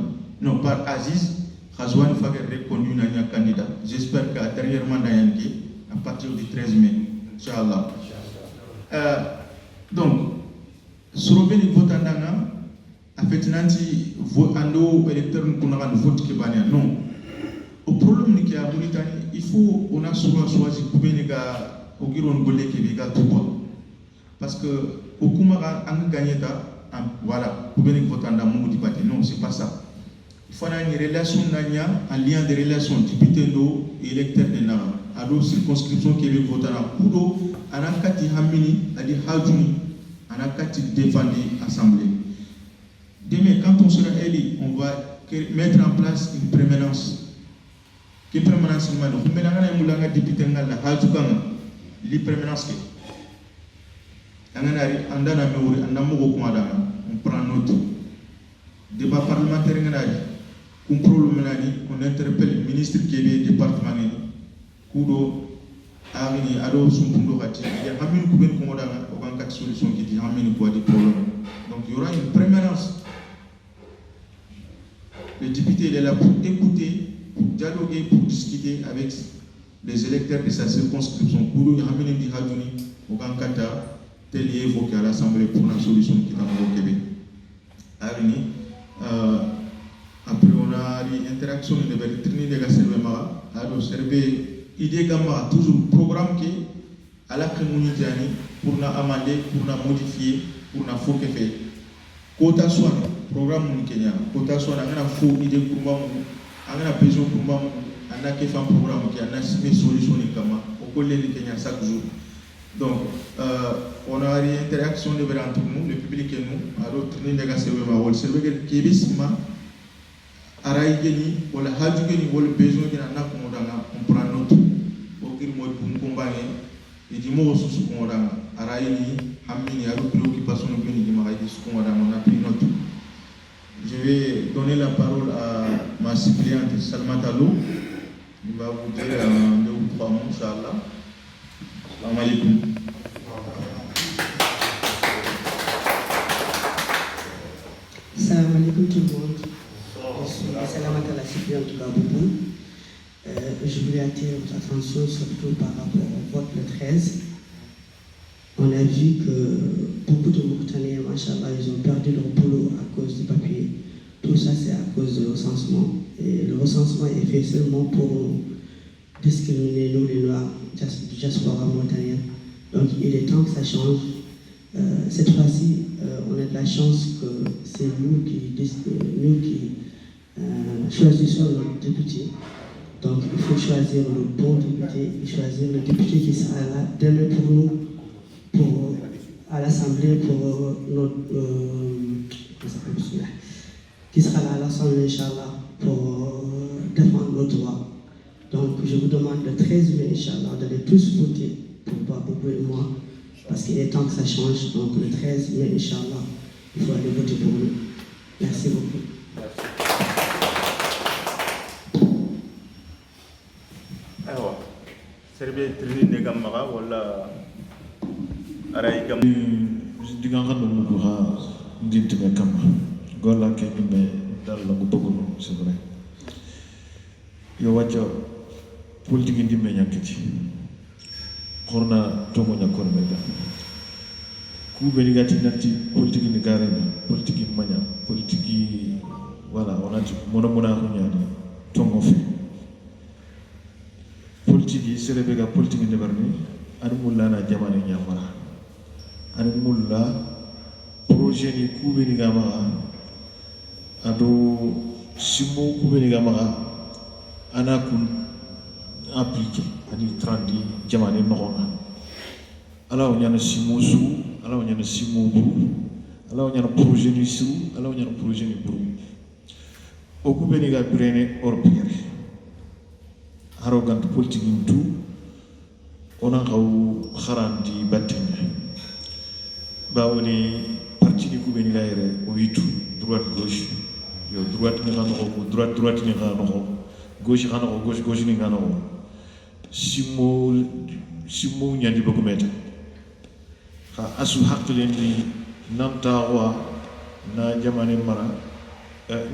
non par Aziz. Khazouani va être reconnu comme candidat. J'espère qu'à dernier mandat, à partir du 13 mai, Inch'Allah. Donc, sur le vote en Danga, a fait un anti vote en électeur nous vote qui est non. Au problème qu'il y a en Mauritanie, il faut on a souvent choisi couper les gars au Giron Golé qui les gars tout bois. Parce que au Koumara, on a gagné voilà, couper les votes en Danga, non, c'est pas ça. Il faut une relation, un lien de relation, député et électeur de Nara. À d'autres circonscriptions qui est voté en Kudo, on a kati Hamini, à dire Hajouni, on a kati défendre l'Assemblée. Demain, quand on sera élu, on va mettre en place une permanence. Qui permanence c'est maintenant? On a un député la Hajoukanga, les permanences. On prend note. Débat parlementaire, on interpelle le ministre qui est le département. Kudo Agni Ado Sumpundo Hati, il y a un Kuben Komoda, au 24 solutions qui disent Amin pour des problèmes. Donc il y aura une permanence. Le député il est là pour écouter, pour dialoguer, pour discuter avec les électeurs de sa circonscription. Kudo Amin di Hadouni, au 24 tel est évoqué à l'Assemblée pour la solution qui est au Québec. Agni, après on a l'interaction de Bertrand de Gasservema, alors Servé. Idée gamma toujours programme qui à la communauté pour nous amender, pour nous modifier, pour nous faire faire. Quota soit programme au Kenya, quota soit on a faux idée pour moi, on a besoin pour moi, on a fait un programme qui a une solution gamma au collège du Kenya chaque jour. Donc on a une interaction entre nous, le public et nous, alors tourner des gars c'est vraiment le cerveau qui est bisma. Araïgeni, ou la Hadjugeni, ou le besoin qu'il y en a on prend notre au Girmod pour combattre, et du mot sous ce qu'on a, Araïni, Hamini, avec préoccupation de Béni, on a pris notre. Je vais donner la parole à ma suppléante Salma Talou, il va vous dire en 2 ou 3 mots, Inch'Allah. Salam alaikum. Salam alaikum tout le monde. Je suis Salamat à la suppléante de Gaboubou. Je voulais attirer votre attention surtout par rapport au vote le 13. On a vu que beaucoup de Mauritaniens, machallah, ils ont perdu leur boulot à cause du papier. Tout ça, c'est à cause du recensement. Et le recensement est fait seulement pour discriminer nous, les Noirs, du diaspora mauritanien. Donc, il est temps que ça change. Cette fois-ci, on a de la chance que c'est nous qui choisissons notre député. Donc il faut choisir le bon député et choisir le député qui sera là demain pour nous, à l'Assemblée, pour notre. Qui sera là à l'Assemblée, Inch'Allah, pour défendre nos droits. Donc je vous demande le 13 mai, Inch'Allah, d'aller tous voter pour Babou et moi, parce qu'il est temps que ça change. Donc le 13 mai, Inch'Allah, il faut aller voter pour nous. Merci beaucoup. Alors, Serbie Trini de Gamara, voilà. Araï Gam. Je dis que je suis Gola Kenya, dans la Goupogono, c'est vrai. Yowacha, politique indimenya kiti. Corona, Tomonia Cormega. Kubeligati Nati, politique in Garena, politique in Mania, politique, voilà, on a dit Monomona Hunyani, Tomofi. Politique, c'est le béga politique in Neverni, Anmula na Jamani Yamara. Anmula, projet ni Kubeligama. Ado Simo Kubenigama Anakun appliqué, à dire 30 jamane noxonga ala o ñana simo su ala o ñana simo buru ala o ñana projet ni su ala o ñana projet ni buru o ku beni ga birene européen haro gant politique ni tout ona xaw xaranti batteña bawoni parti ni ku beni ga yere o yitu droite gauche yo droite ni xano ko droite ni xano ko gauche xano ko gauche ni xano ko simo ñandi bëgg meta xa asu haqlen ni nanta wa na jamane mara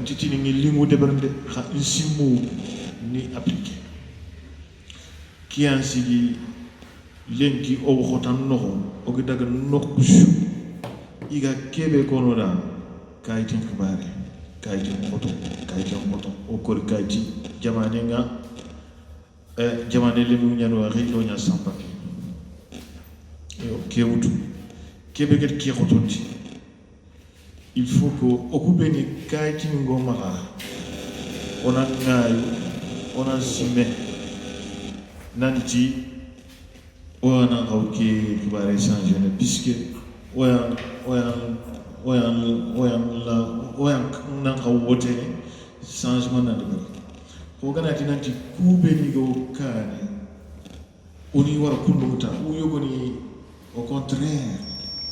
ntitini ngi limu debarnde xa simo ni appliqué ki an sigi lenki o waxotan noxo o gi daga nokku iga kebe kono da kayitin xibaare kayitin moto o kor kayiti jamane nga jamane lemu ñano waxi lo ña sampaki yo kewutu kebe get ki xotonti il faut que occuper ni kayiti ngoma xa ona ngayu ona sime nanti ona xawke xibaare changer ne puisque oyan nan xaw wote changement na de ko ganati nanti kuɓeni go kaane oni wara kundumuta o yogoni au contraire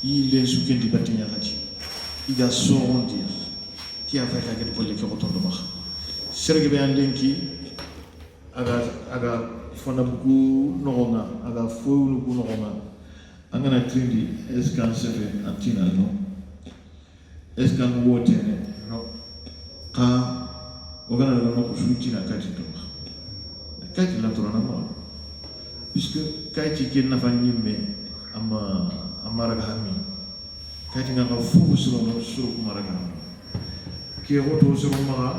yi len sukendi battiñakati iga sorondir ki a fay kageti golle ke xotondo maxa serge ɓe an lenki aga fona bugu noxonga aga foyunu gu noxonga a ngana trindi est ce que an sefe an tinal no est ce que an wotene no xa o gana daga noko suutina kayti tonga kayti lantorana ma puisque kayti ke nafa ñimme ama raga hammi kayti nga fufu surono suro kuma raga hammi ke xoto soro maxa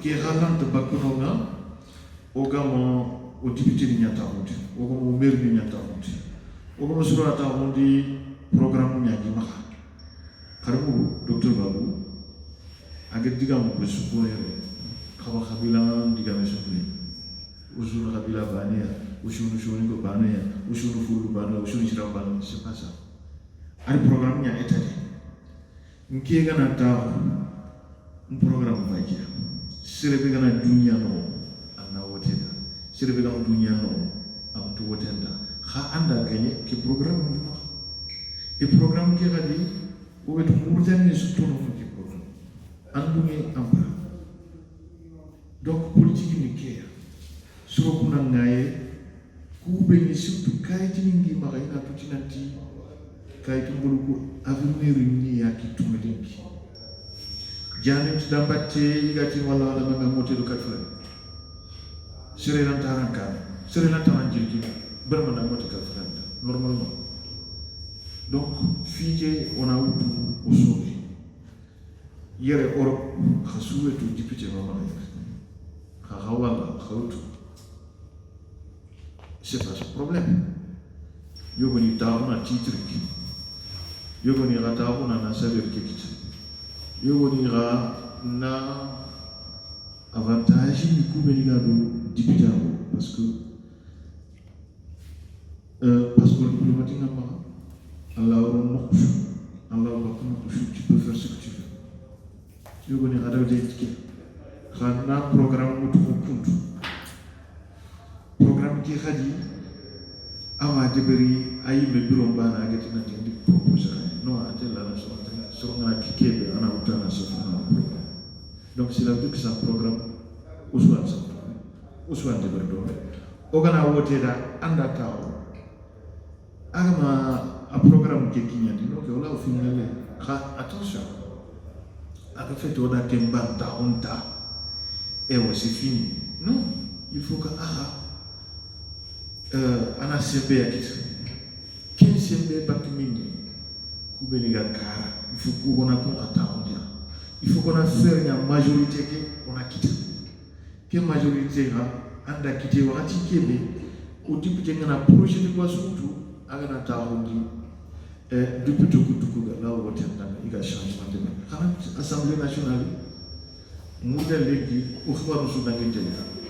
ke xalanta bakkunonga o gama o député ni ñataxundi o gama o maire ni ñataxundi o gama suro ataxundi programme ñagi maxa xaramu docteur Babou age digamu ko sukoyere xawa xabila digame sokle usunu xabila baneya usunu shoni ko baneya usunu fulu baneya usunu shira baneya c'est pas ça ari programme nya etade nki gana ta un programme vaje serebe gana dunya no anna woteda serebe gana dunya no am to wotenda xa anda gagné ke programme no e programme ke gadi o wetu murtani surtout no ke programme andumi amba. Donc politique ni kea suro kuna ngaye kubeni surtout kayti ningi maka ina tutinanti kayti mbuluku avenir ni yaki tumedenki jani tudambate igati wala nga mote do katfre sere lantaran kan sere lantaran jirki berma na mote katfre normalement donc fije on a outu osobi yere Europe khasuwe tu député mama c'est pas ce problème. Yogoni tauna titre ki. Yogoni ratauna na salaire ki. Yogoni ra na avantage ni kubeligado député parce que passeport diplomatique na ma Allah on tu peux faire ce que tu veux. Yogoni ra de ticket. Xana programme mutu kuntu programme ki khadi awa deberi ayi me bureau bana agati na tindi proposal no atella la so ngana kikebe ana utana so donc c'est la que ça programme uswan deberi do o gana wote da anda taw agama a programme ke kinyandi no ke wala finale kha attention aga fait on a temba ta honta. Et c'est fini. Non, il faut que on a CB à qui 15 CB bakimini kubeliga kara. Il faut qu'on a qu'on attend. Il faut qu'on a fait une majorité qu'on a quitté. Quelle majorité a quitté ou a quitté au député qu'on a projet de quoi surtout à la tarondi depuis tout là où il y a changement de l'Assemblée nationale. Modèle legi ukhbaru su dangente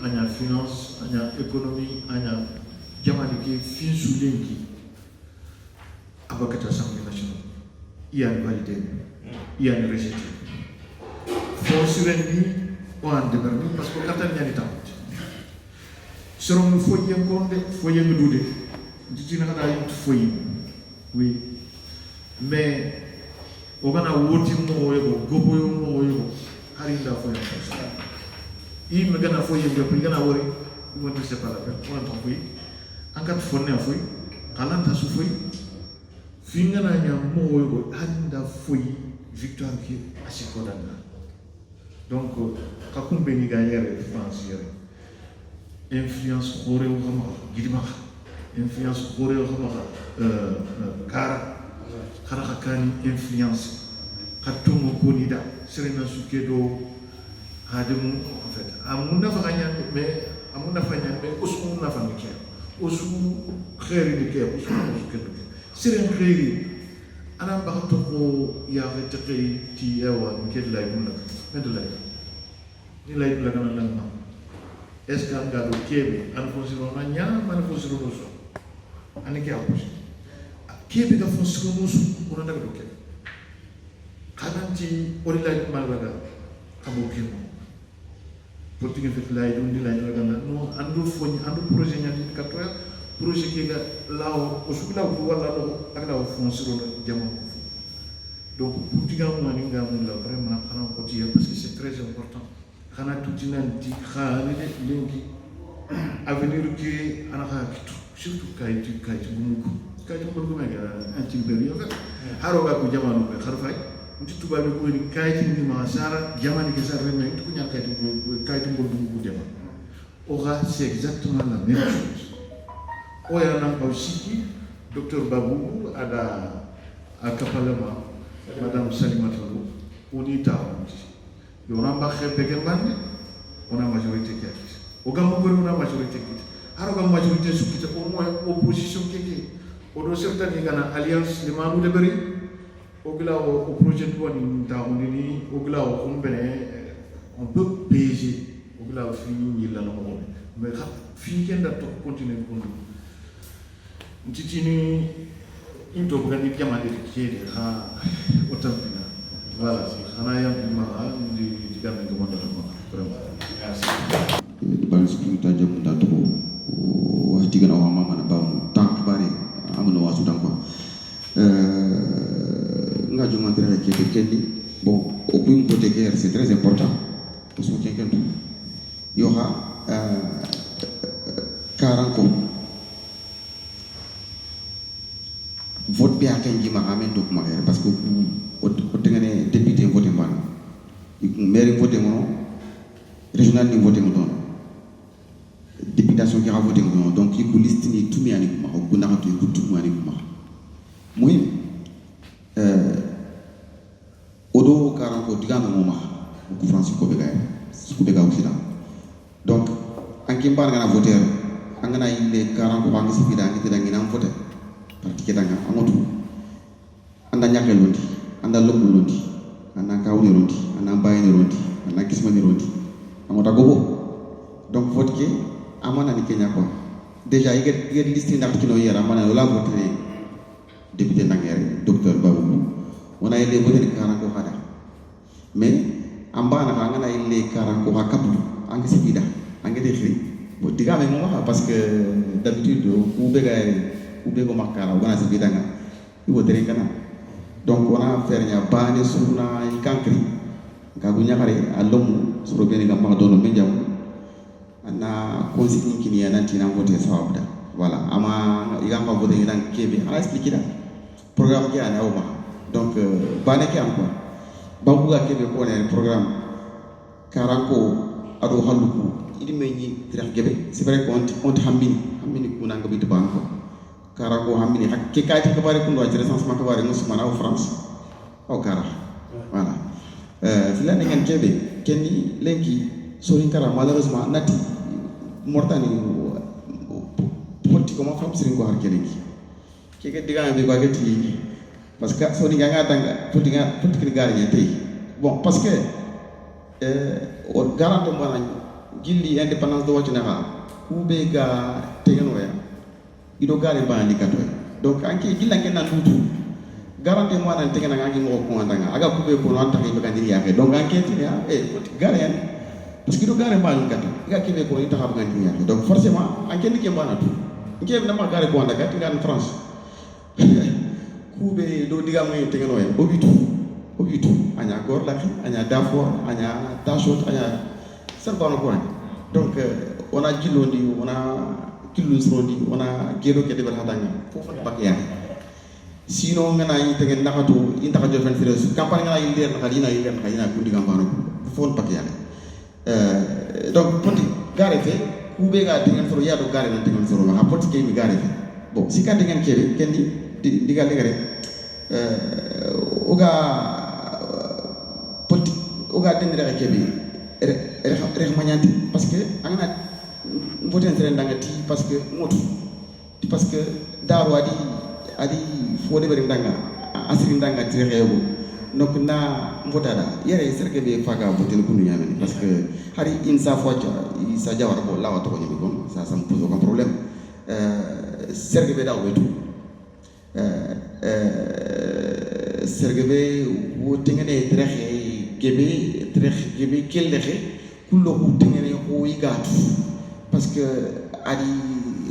anya finance anya économie anya jamani ke fin sulenki abakata assemblée nationale iyan validé iyan rejeté fo sirendi o ande berni parce que katan nyani tam serom fo yengonde fo yengudude dicina kada yit foyi oui mais o gana woti mo yego gobo mo yego harinda fo yego i me gana fo yego pe gana wori mo ne c'est pas la peine on entend foyi ankat fonne foyi kalanta su foyi fingana nya mo yego harinda foyi victoire qui asikodana donc kakumbe ni gagnere France yere influence khore o gama gidima influence khore o gama kara kani influence katumo konida serena sukedo hademu en fait amuna fanya mais amuna fanya mais osu na fanya ke osu khairi ni ke osu sukedo seren khairi ana ba to ko ya retaqi ti yawa ke lay mun nak med lay ni lay la kana na est ce que anga do kebe an fonsiro na nya man fonsiro do so ani ke apusi kebe da fonsiro do so ona daga do kebe kananti ori lay malaga kabo kemo portugais fait lay do ni lay la kana no andu foni andu projet nya ni katoya projet ke ga law o su law wala do ak law fonsiro do jamo donc portugais mo ni ngam la vraiment ana ko tiya parce que c'est très important kana tutinanti khani lengi avenir qui ana kitu surtout kayti gumuko kayti ko mega anti beri yoga haro ga ko jamanu be kharfay nti tuba be ko ni kayti ni ma sara jamani ke sara men ko nya kayti ko bu dema ora c'est exactement la même chose o ya nan ko siki docteur Babou ada akapalama madame Salimata Lo oni taawuti yona ba xebe ke bande on a majorité qui acquise o gam ko on a majorité qui haro gam majorité sukita au moins opposition qui o do certain gana alliance de manu de bari o gila o projet de woni ta on ni o gila o on bene on peut payer o gila fini ni la no mais fini kenda to continuer ko ntitini into bugandi jamande kede ha otampina voilà xana yam ma di gamme ko mo vraiment merci ban security jam da to wax digana wa mama na ba tank bari amno wasu tank ko nga jonga très qui était kelli bon au point côté guerre c'est très important pour ce quelqu'un tout il y aura 40 ans vote bien kan jima amen donc ma parce que o tengane député voté man maire voté mon régional ni voté mon députation qui a voté mon donc il faut liste ni tout mi ani ma ko na to ko tout mi ma moy odo 40 ko digando mo ma ko France ko be ga occident donc anki mbar ngana voter angana ile 40 ko bangi sifida ngi te dangi nam voter parti ke danga amotu anda nyake londi anda lobu londi anda kawni londi anda bayni londi anda kismani londi amota gobo donc vote ke amana ni Kenya quoi déjà il liste ndax kino yera amana la voter député nangere docteur Babou on a été voté 40 ko kada mais ambana angana ile 40 ko hakapdu angi sibida angi defri bo diga me mo parce que d'habitude ou bego makara wana sibidanga iwo terengana donc wana fernya bane surna ikankri kagunya kare alum suro bene ngam dono menjam ana konsigni kini ya nanti na vote sawabda voilà ama igamba vote ngidan kebe ala expliquer programme ki ana oma donc bane ki am quoi babuga kebe ko ne programme karanko ado haluku idi meñi trax gebe c'est vrai qu'on hambini kuna ngabi to banko karanko hambini hakke kayta kabare kundo wa recensement kabare musmana au France au kara voilà filane ngen kebe kenni lenki sorin kara malheureusement nati mortani politique mo fam sirin ko har kelenki keke diga be ko agati parce que sorin nga tanga politique gari tay bon parce que o garanto mbana gilli indépendance do wacina ha kube ga tegeno ya ido gare ba ni kato donc anke gilla ngena ndutu garanti mo nan tengena ngangi mo ko andanga aga kube ko non ta ke kandi ya donc anke tini gare yan parce que do gare ba ni kato ga kebe ko ita ha ngandi ya donc forcément anke ni ke mbana tu nge na ma gare ko andanga tinga France kube do diga mo tengeno en obitu anya gor la anya dafo anya tashot anya serba no ko donc on a jilondi on a killu srondi on a gero ke de hatanga fofu bakya sino ngana yi tegen nakatu inta ka jofen fere campagne ngana yi der nakadina yi der nakadina kundi gambano fofu bakya donc poti gare fe kube ga tegen soro ya do gare nan tegen soro ha poti ke mi gare fe bon si ka tegen kebe kendi diga legare oga poti oga dendira kebe rek mañanti parce que angana voter entre ndangati parce que motu parce que daru adi fode bari ndanga asiri ndanga tirego donc na votada yere serke be faga voter kunu nyameni parce que hari insa focha isa jawar bo lawa to nyami kon ça me pose aucun problème serke be daw betu serke be wo tengene trexe gebe kellexe kullo ku tengene ko igatu parce que adi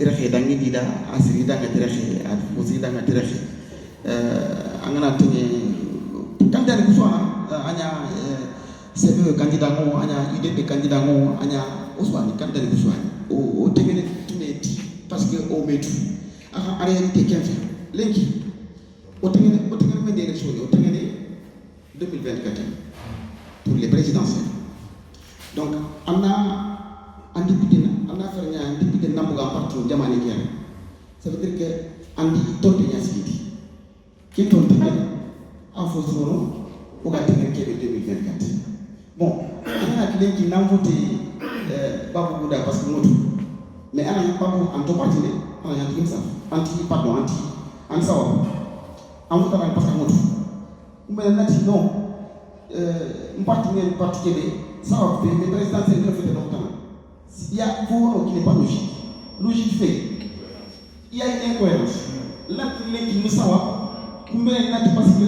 rexe dangi dida asiri danga trexe ad fosi danga trexe angana tenge kandare ku sona anya sebe candidat ngo anya idée candidat ngo anya oswani kandare ku sona o tengene tuneti parce que o metu en réalité kenfe lenki o tengene mende élection o tengene 2024 pour les présidentielles. Donc, on a député Namuga partout, Jamani Kian. Ça veut dire que on dit tout le monde qui est tout le monde en faux solo, on va tenir qu'il y 2024. Bon, on a quelqu'un qui n'a voté Babou Bouddha parce que nous, mais on a pas en tout parti, on a dit ça, anti, en votant parce que nous, mais on a dit non. Un partenaire particulier, ça va faire, mais le président c'est le fait longtemps. Il y a un qui n'est pas logique. Logique fait. Il y a une incohérence. Là, qui nous savent, parce que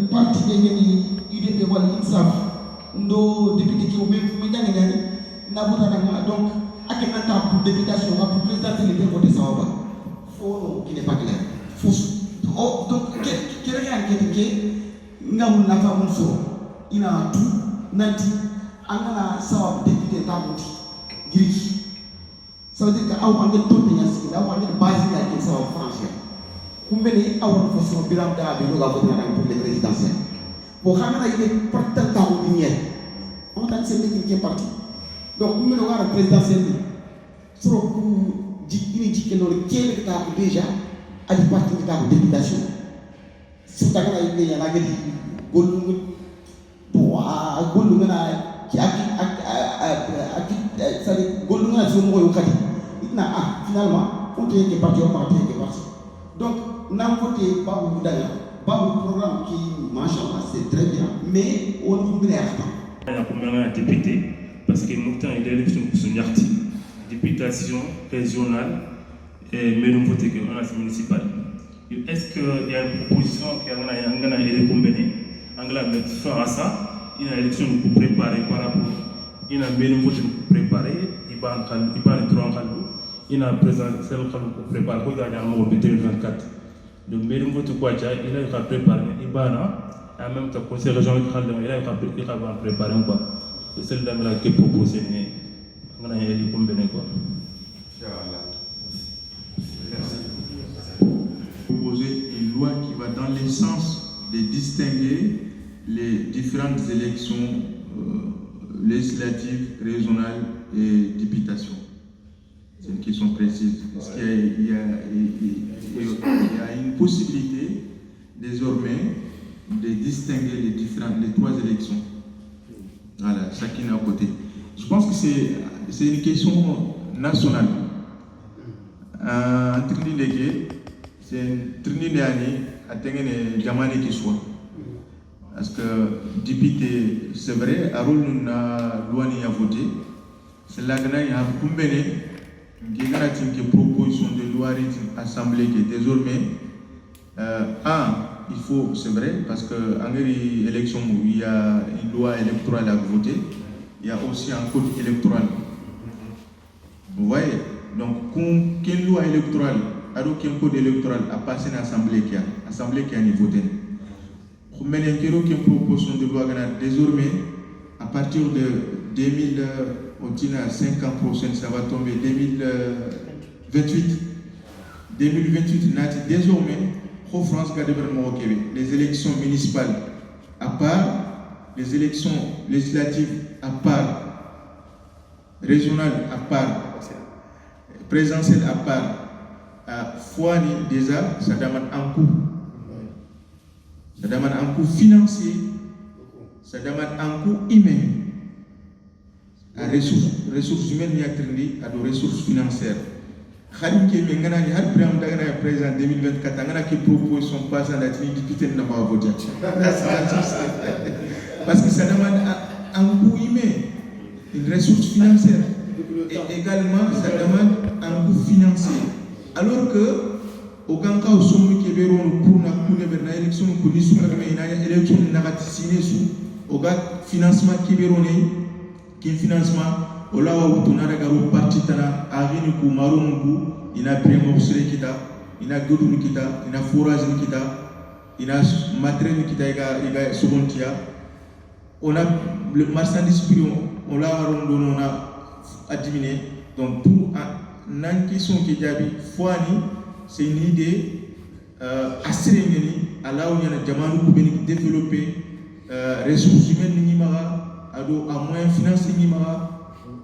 parti de l'UDP, ils savent, nos députés qui ont même n'a pas donc, à quel temps pour députation, pour président, il est voté ça va. Faux qui n'est pas clair. Faux. Donc, quelqu'un qui est ngamu nafa munso ina tu nanti angana sawa député tamuti giriki ça veut dire que aw angel tonte nyasi da angel base ya ke sawa français kumbene aw façon biram da be no ga voter pour les présidentielles bo xamna il porte taw binier on tant c'est qui est parti donc kumbene ga présidentielle soro ku ini jikelo kele ta déjà à parti de la députation c'est ta kana il y a la gadi golungu bo a golungu na ki ak ça dit golungu na zomo yo kadi ina finalement on est que parti donc n'a voté Babou Boudaya Babou programme qui machallah c'est très bien mais on oublie à la première député parce que Moutan il est élection pour son yarti députation régionale et même voté que on a municipal. Est-ce qu'il y a une proposition qui a été combinée? Angla mettre fin à ça, il y a une élection pour préparer par rapport, il y a une vote pour préparer, il y a un trois il y a un président pour préparer, il y a un mot 2024. Donc, mais le vote quoi, il a préparé, il y a même le conseil régional, il a préparé quoi. C'est celle-là qui est proposée, il y a une combinée quoi. Proposer une loi qui va dans le sens de distinguer les différentes élections législatives, régionales et députation. C'est une question précise. Parce qu'il y a une possibilité désormais de distinguer les trois élections. Voilà, chacune à côté. Je pense que c'est une question nationale. En Trinidad, c'est un Trinidad à Tengene Jamani qui soit. Parce que député, c'est vrai, à rôle na loi ni a voté. C'est là que il y a un combien qui proposition de loi. loi assemblée qui est désormais il faut, c'est vrai, parce que en élection où il y a une loi électorale à voter, il y a aussi un code électoral. Vous voyez? Donc, quelle loi électorale, alors qu'un code électoral a passé dans l'Assemblée qui a voté. Mais il y a une proposition de loi désormais, à partir de 50%, ça va tomber 2028. 2028, désormais, France les élections municipales à part, les élections législatives à part, régionales à part, présidentielles à part, Fouani déjà, ça demande un coût. Ça demande un coût financier, ça demande un coût humain. À ressources humaines, il y a des ressources financières. Khadim qui est président 2024, qui propose son passage à la député de voter. Parce que ça demande un coût humain, une ressource financière. Et également, ça demande un coût financier. Alors que, au Kanka, au sommet qui est pour une élection, au financement qui est financement. Ola wa utuna daga ro parti tana agini ku marungu ina premorcé kita ina godu kita ina forage kita ina matériel kita iga secondia on a le marchandise prix on l'a on a diminué donc pour nan question qui jabi foani c'est une idée assez ngeni ala on yana jamanu ku beni développer ressources humaines ni mara ado à moyen financier ni mara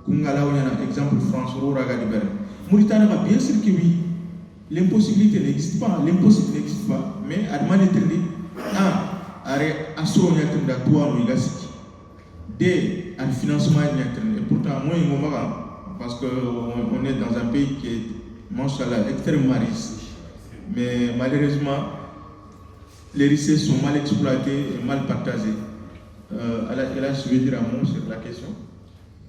Kungala, on a un exemple France, Roraga de Berne. Mauritanie, bien sûr que oui, l'impossibilité n'existe pas, l'impossible n'existe pas, mais à demander arrêt assurer un toi, nous y un financement, et pourtant, moi, il m'en parce qu'on est dans un pays qui est, machallah, extrêmement riche. Mais malheureusement, les richesses sont mal exploitées et mal partagées. Là, je vais dire un mot sur la question.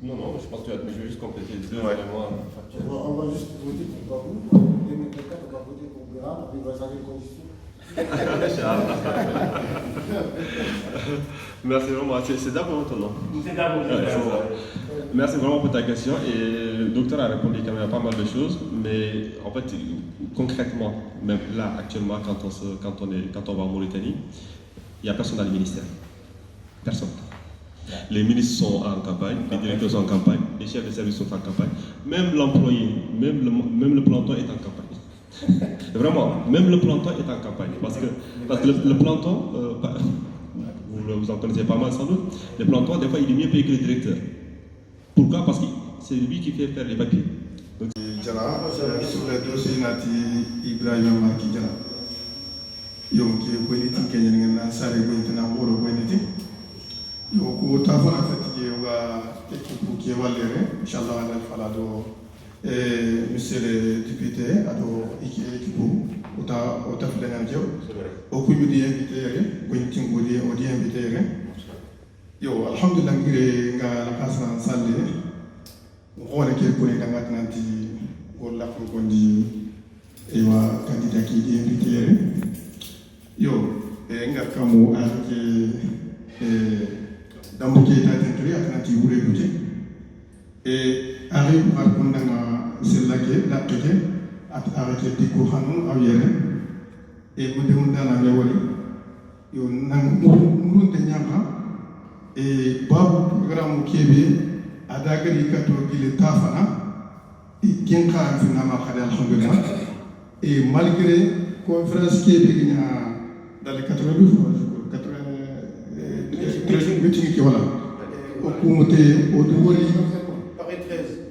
Non, je pense que mais je vais juste compléter deux éléments factuels. On va juste voter pour vous. 2024, on va voter pour Béram, après il va changer de condition. Merci vraiment. C'est d'abord ton nom. C'est d'abord. Merci vraiment pour ta question. Et le docteur a répondu quand même à pas mal de choses, mais en fait, concrètement, même là, actuellement, quand on va en Mauritanie, il n'y a personne dans le ministère. Personne. Les ministres sont en campagne, les directeurs sont en campagne, les chefs de service sont en campagne, même l'employé, même le planton est en campagne. Vraiment, même le planton est en campagne. Parce que le planton, vous en connaissez pas mal sans doute, le planton, des fois, il est mieux payé que le directeur. Pourquoi? Parce que c'est lui qui fait faire les papiers. Donc, sur le dossier Nati Ibrahim Marki Jala. Donc, il y a une politique qui est en train de se yo ko ta fana fatigué wa équipe qui est valéré inchallah ala falado monsieur le député ado équipe ota fdana jew o ko yudi invité yare ko tingodi o di invité yare yo alhamdulillah ngire nga la kasran salle ngone ke ko ni dangat nanti golla ko gondi e wa candidat qui di invité yare yo nga kamu avec dans le cas d'intérêt, à la tibouille budget et arrive à répondre à celle-là qui est l'article avec les décorations à Yéren et vous demandez à la Yawali, vous n'avez pas et Babu Gram Kébé a d'agri kato qui est tafana et qui est finalement alhamdulillah et malgré conférence qui est dans les 92 meeting qui voilà au comité au Douari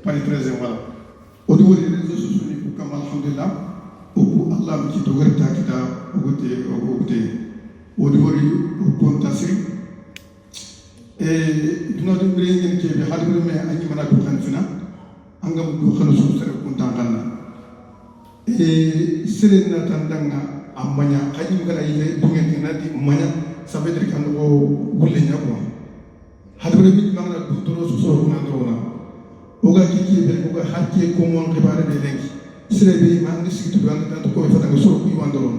Paris 13 voilà au Douari les réseaux sociaux pour comme alhamdulillah au Allah qui te verta kita au côté au Douari au Pontassé et dina de ngeen ci bi xalimu me añi mana du xan fina angam du xana su sere kuntangal et serena tandanga amanya xajim kala ile du ngeen na di manya ça veut dire qu'on voulait n'y avoir. Hadre bi mangala du toro su so na drona. Oga kiki be oga hakki ko mon ribare de lengi. sirebe ma ngi sigitu do anga tanto ko fata nga soro ku iwandoron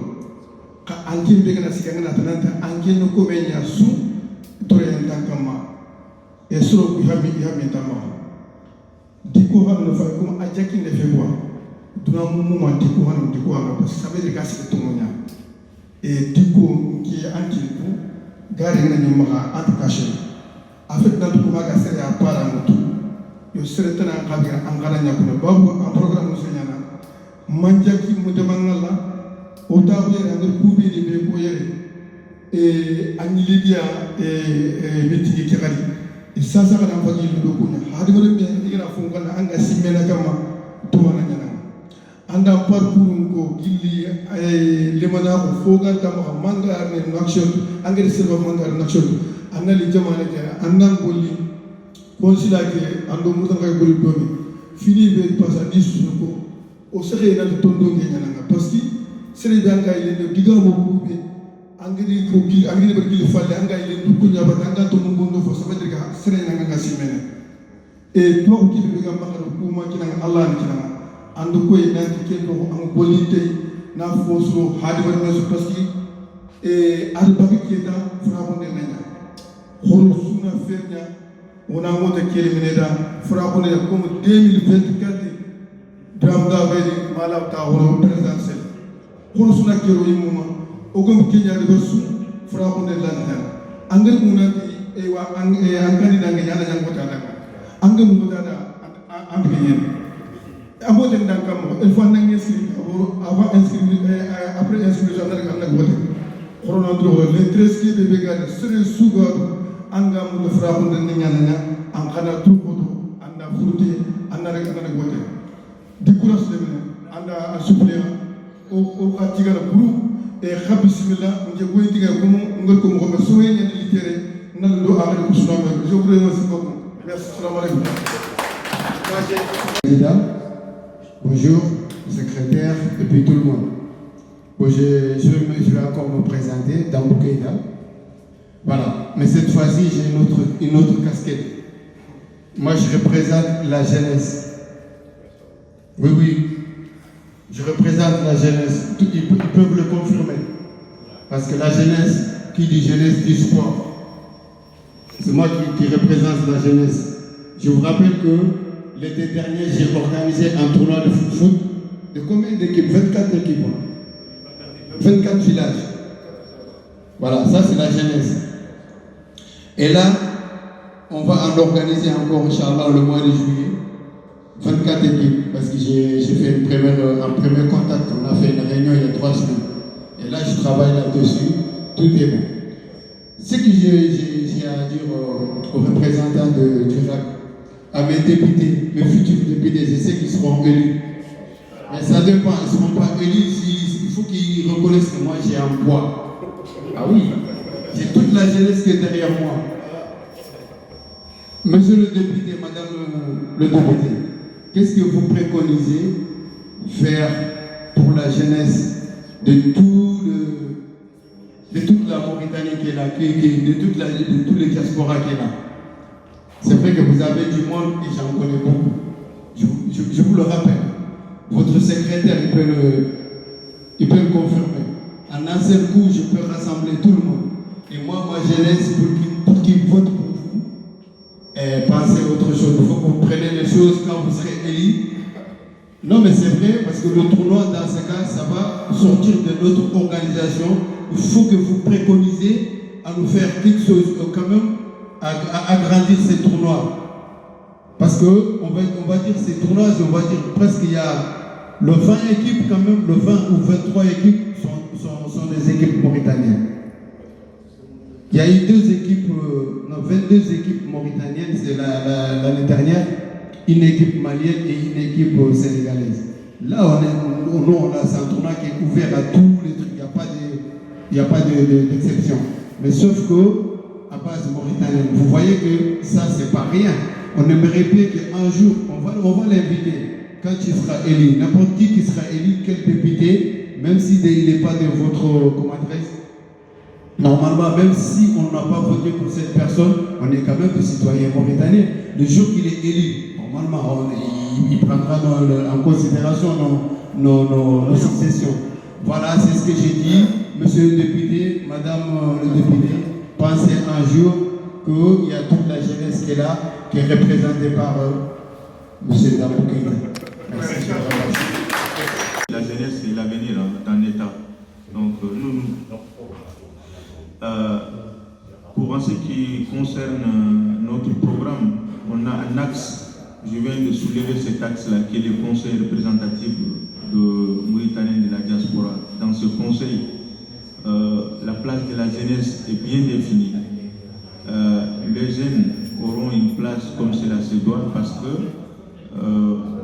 ka ankin be kana sikanga na tananta ankin no ko be nya su tore yan tankama e soro ku hami tama diko hanu fa ko ajaki ne fe moi duna mu ma diko hanu diko hanu parce que ça veut dire que c'est tout monya et diko qui ankin ku gari ngana nyuma application afet na ko maga sere a para mutu yo sere tana kabira angala nyakuna babu a programme no senyana manjaki mu demangala o tabu yere ngal kubi ni be ko yere e anilidia e mitigi kekali sasa kana fagi ndo kunya hadi gore be ngira funga na anga simena kama to wana nyana anda parcours ko gilli limana ko foga tama manga ne action angere silva manga na action annali jamane ke andan bolli konsila ke ando mutan kay bolli domi fini be passa disu ko o saxe na tondo nge nyana parce que sere danga ile diga mo ko be angiri ko gilli angiri ber gilli falle anga ile ko nyaba anga to mo ngondo fo ça veut dire que sere na nga simene e to ko kibe ga makaro kuma kina Allah ni kina ando ko e nanti kendo am bolite na foso hadi ber mesu parce que e albagi keta fra bonde nanya horo suna fernya ona ngota kele mineda fra bonde comme 2024 dramga vedi mala ta horo presidentiel horo suna kero yimuma ogum kenya de bersu fra bonde lanta angel munati e wa angani dange nyala nyangota daga angel munata ambe nyen amote ndanka mo il faut nangi inscrire avant inscrire après inscription daga anda gote khorono dro le 13 ki be begade sere suga anga mu fra bonde nyana an kana trukoto anda furti anda rek anda gote dikuras de anda suppléant o katiga la buru e khabi bismillah nge goy tiga ko mo ngol ko mo so yene litere nan do amé ko sunu ma je vous remercie beaucoup merci assalamu alaykum président bonjour secrétaire et puis tout le monde bon, je vais encore me présenter dans Boukeïda voilà mais cette fois-ci j'ai une autre casquette moi je représente la jeunesse oui je représente la jeunesse. Ils peuvent le confirmer. Parce que la jeunesse, qui dit jeunesse, dit sport. C'est moi qui représente la jeunesse. Je vous rappelle que l'été dernier, j'ai organisé un tournoi de foot. De combien d'équipes? 24 équipes. 24 villages. Voilà, ça c'est la jeunesse. Et là, on va en organiser encore, Inch'Allah, le mois de juillet. 24 équipes, parce que j'ai fait un premier contact, on a fait une réunion il y a 3 semaines. Et là, je travaille là-dessus, tout est bon. Ce que j'ai à dire aux représentants du RAC, à mes députés, mes futurs députés, je sais qu'ils seront élus. Mais ça dépend, ils ne seront pas élus, il faut qu'ils reconnaissent que moi j'ai un poids. Ah oui, j'ai toute la jeunesse qui est derrière moi. Monsieur le député, madame le député, qu'est-ce que vous préconisez faire pour la jeunesse de toute la Mauritanie qui est là, de tous les diasporas qui est là? C'est vrai que vous avez du monde et j'en connais beaucoup. Je vous le rappelle. Votre secrétaire, il peut le confirmer. En un seul coup, je peux rassembler tout le monde. Et moi, ma jeunesse, pour qu'ils votent pour vous, pensez à autre chose. Il faut que vous preniez les choses quand vous serez élu. Non, mais c'est vrai, parce que le tournoi, dans ce cas, ça va sortir de notre organisation. Il faut que vous préconisez à nous faire quelque chose, quand même, à agrandir ces tournois. Parce que, on va dire ces tournois, on va dire presque il y a le 20 équipes, quand même, le 20 ou 23 équipes sont des équipes mauritaniennes. Il y a eu 22 équipes mauritaniennes, c'est l'année dernière, une équipe malienne et une équipe sénégalaise. Là, c'est un tournoi qui est ouvert à tous les trucs, il n'y a pas d'exception. Mais sauf que, à base mauritanienne, vous voyez que ça, c'est pas rien. On aimerait bien qu'un jour, on va l'inviter. Quand il sera élu, n'importe qui sera élu, quel député, même s'il n'est pas de votre adresse, normalement, même si on n'a pas voté pour cette personne, on est quand même des citoyens mauritaniens. Le jour qu'il est élu, normalement, il prendra en considération nos successions. Voilà, c'est ce que j'ai dit. Monsieur le député, Madame le député, pensez un jour qu'il y a toute la jeunesse qui est là, qui est représentée par Monsieur Dabo Keïta. Merci. La jeunesse et l'avenir d'un État. Donc pour ce qui concerne notre programme, on a un axe, je viens de soulever cet axe-là, qui est le conseil représentatif de Mauritaniens de la diaspora. Dans ce conseil, la place de la jeunesse est bien définie. Les jeunes auront une place comme cela se doit parce que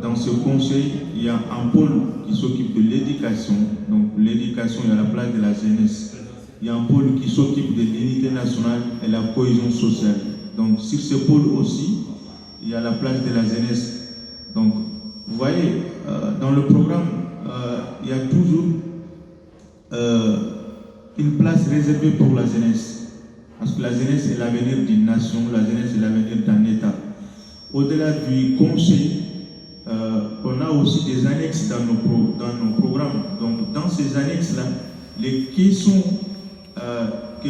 dans ce conseil, il y a un pôle qui s'occupe de l'éducation. Donc l'éducation, il y a la place de la jeunesse. Il y a un pôle qui s'occupe de l'unité nationale et la cohésion sociale. Donc sur ce pôle aussi, il y a la place de la jeunesse. Donc vous voyez, dans le programme, il y a toujours une place réservée pour la jeunesse. Parce que la jeunesse est l'avenir d'une nation, la jeunesse est l'avenir d'un État. Au-delà du conseil, on a aussi des annexes dans nos programmes. Donc dans ces annexes-là, les questions que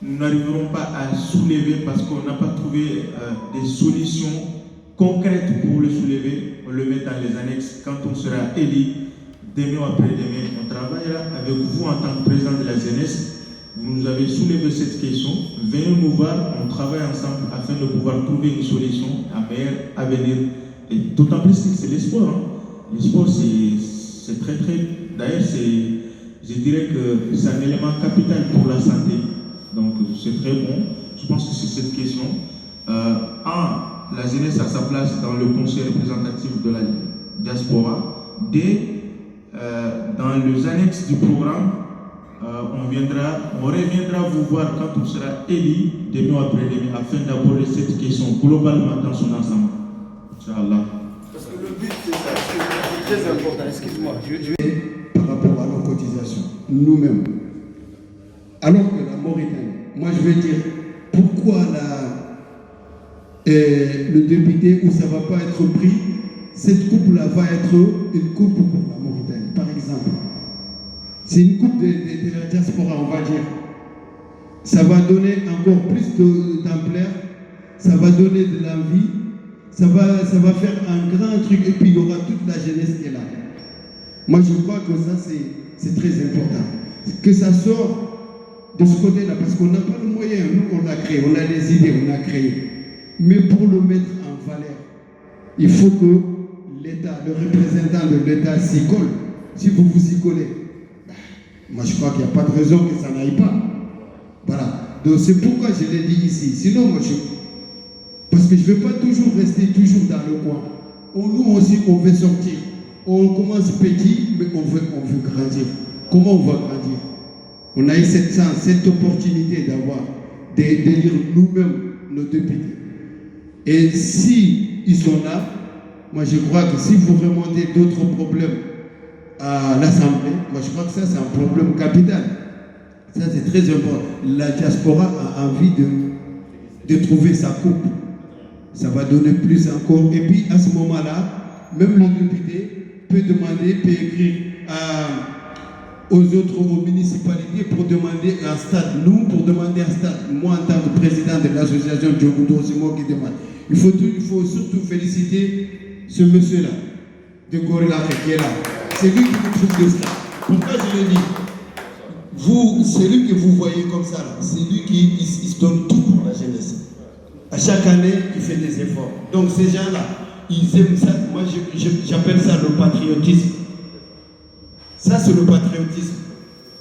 nous n'arriverons pas à soulever parce qu'on n'a pas trouvé des solutions concrètes pour le soulever, on le met dans les annexes. Quand on sera élu, demain ou après-demain, on travaillera avec vous en tant que président de la jeunesse. Vous nous avez soulevé cette question, venez nous voir, on travaille ensemble afin de pouvoir trouver une solution à venir. Et d'autant plus que c'est l'espoir. Hein. L'espoir, c'est très très... D'ailleurs, je dirais que c'est un élément capital pour la santé. Donc, c'est très bon. Je pense que c'est cette question. La jeunesse a sa place dans le conseil représentatif de la diaspora. Dans les annexes du programme, on reviendra vous voir quand on sera élu demain ou après-demain afin d'aborder cette question globalement dans son ensemble. Inch'Allah. Parce que le but, c'est ça, c'est très important. Excuse-moi. Par rapport à nos cotisations, nous-mêmes. Alors que la Mauritanie, moi je veux dire, pourquoi le député où ça ne va pas être pris, cette coupe-là va être une coupe pour la Mauritanie, par exemple. C'est une coupe de la diaspora, on va dire. Ça va donner encore plus d'ampleur, ça va donner de l'envie, ça va faire un grand truc et puis il y aura toute la jeunesse qui est là. Moi je crois que ça c'est très important. Que ça sort de ce côté-là, parce qu'on n'a pas le moyen, nous on l'a créé, on a les idées, on a créé. Mais pour le mettre en valeur, il faut que l'État, le représentant de l'État s'y colle. Si vous vous y collez, moi je crois qu'il n'y a pas de raison que ça n'aille pas. Voilà. Donc c'est pourquoi je l'ai dit ici. Sinon, moi parce que je ne veux pas toujours rester dans le coin. Nous aussi, on veut sortir. On commence petit, mais on veut grandir. Comment on va grandir? On a eu cette chance, cette opportunité d'élire nous-mêmes nos députés. Et si ils sont là, moi je crois que si vous remontez d'autres problèmes à l'Assemblée, moi je crois que ça c'est un problème capital. Ça c'est très important. La diaspora a envie de trouver sa coupe. Ça va donner plus encore. Et puis à ce moment-là, même le député peut écrire aux municipalités pour demander un stade. Nous, pour demander un stade, moi en tant que président de l'association Djogoudou, c'est moi qui demande. Il faut surtout féliciter ce monsieur-là, de Gorilla qui est là. C'est lui qui nous trouve le stade. Pourquoi je le dis? C'est lui que vous voyez comme ça, c'est lui qui se donne tout pour la jeunesse. À chaque année, il fait des efforts. Donc ces gens-là, ils aiment ça. Moi, j'appelle ça le patriotisme. Ça, c'est le patriotisme.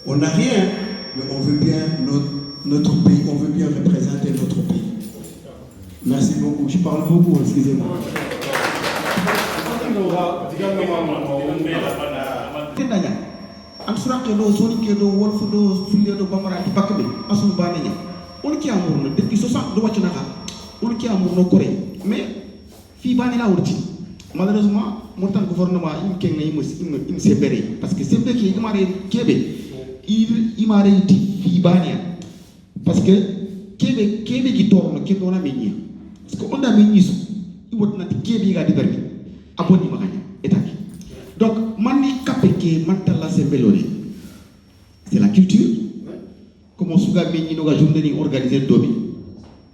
On n'a rien, mais on veut bien notre pays, on veut bien représenter notre pays. Merci beaucoup. Je parle beaucoup, excusez-moi. Malheureusement, mon gouvernement il s'est béré. Parce que c'est vrai qu'il m'a dit parce que Québec qui tourne, qui tourne à Ménia. Parce qu'on a Ménis, il va être Québec à Débermi. Abonné, donc, Mani c'est la culture. Comme on se gagne, nous avons organisé une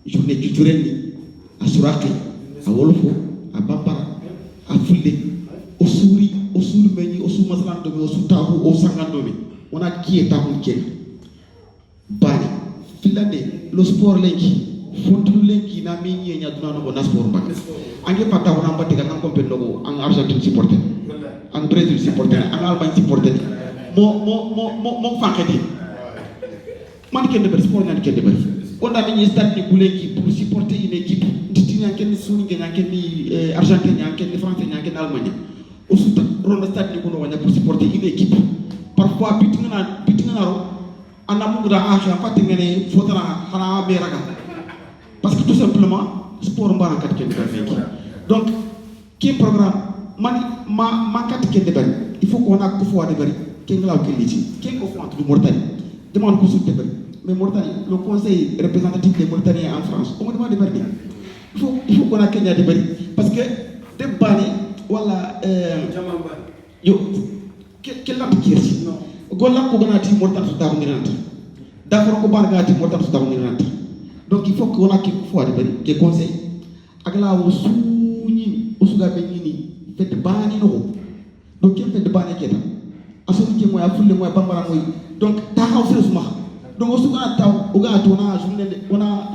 journée culturelle à Souraki, à Wolofo, à Bambara, à Fulde, au Souri, au Sourmeni, au Soumazlandomi, au Soutabu, au Sangandomi. On a qui est à Mouké. Bani, Finlande, le sport lenki, Fontu lenki, Namini, et Yaduna, on a sport bani. Ange pata on a battu un compagnon en Argentine supporter, en Brésil supporter, en Allemagne supporter. Mon faketi. Man qui est de sport, on a qui est de on a mis un stade pour supporter une équipe. Il y a des Soudanais, des Argentins, des Français, des Allemands. Au stade pour supporter une équipe. Parfois, parce que tout simplement, sport est un cas. Donc, qui programme il faut qu'on a que fois de bari, qui est là qui est qui est au Mauritanie. Demande qu'on souhaite mais Mauritanie, le conseil représentatif des Mauritaniens en France, on me demande de bari. Il faut qu'on a Kenya de bari. Parce que des bani, voilà, yo, quel là qui est ici? Gola ko ganati Mauritanie sous d'arminante. D'accord, ko bargati Mauritanie sous d'arminante. Donc il faut qu'on a qui fois de bari, qui conseil. Agla wo souni, o suga benini, fait bani no. Donc qui fait de bani keta? Asoni ki moya fulle moya bambara moy. Donc ta xaw fere suma. Donc o suga taw o ga to na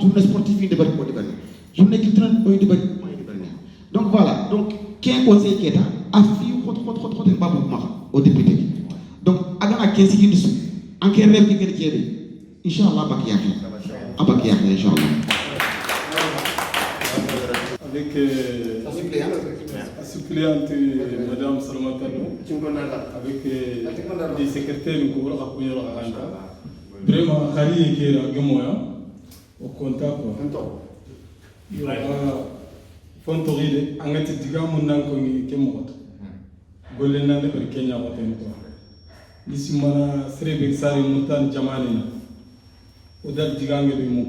journée sportive de bari ko de bari. Journée culturelle o de bari. Donc voilà, donc qui conseil keta a fi xot babu ma au député. Donc agana 15 qui dessous. En quel rêve qui est Inch'Allah bakiyaki. Abakiyaki Inch'Allah. Avec la suppléante Madame Salamata avec des secrétaires vraiment Khali qui est là au contact fontoride angati digamu nanko ni kemot golle nande per Kenya woten ko lisimana serebe sari mutan jamani odal digange be mu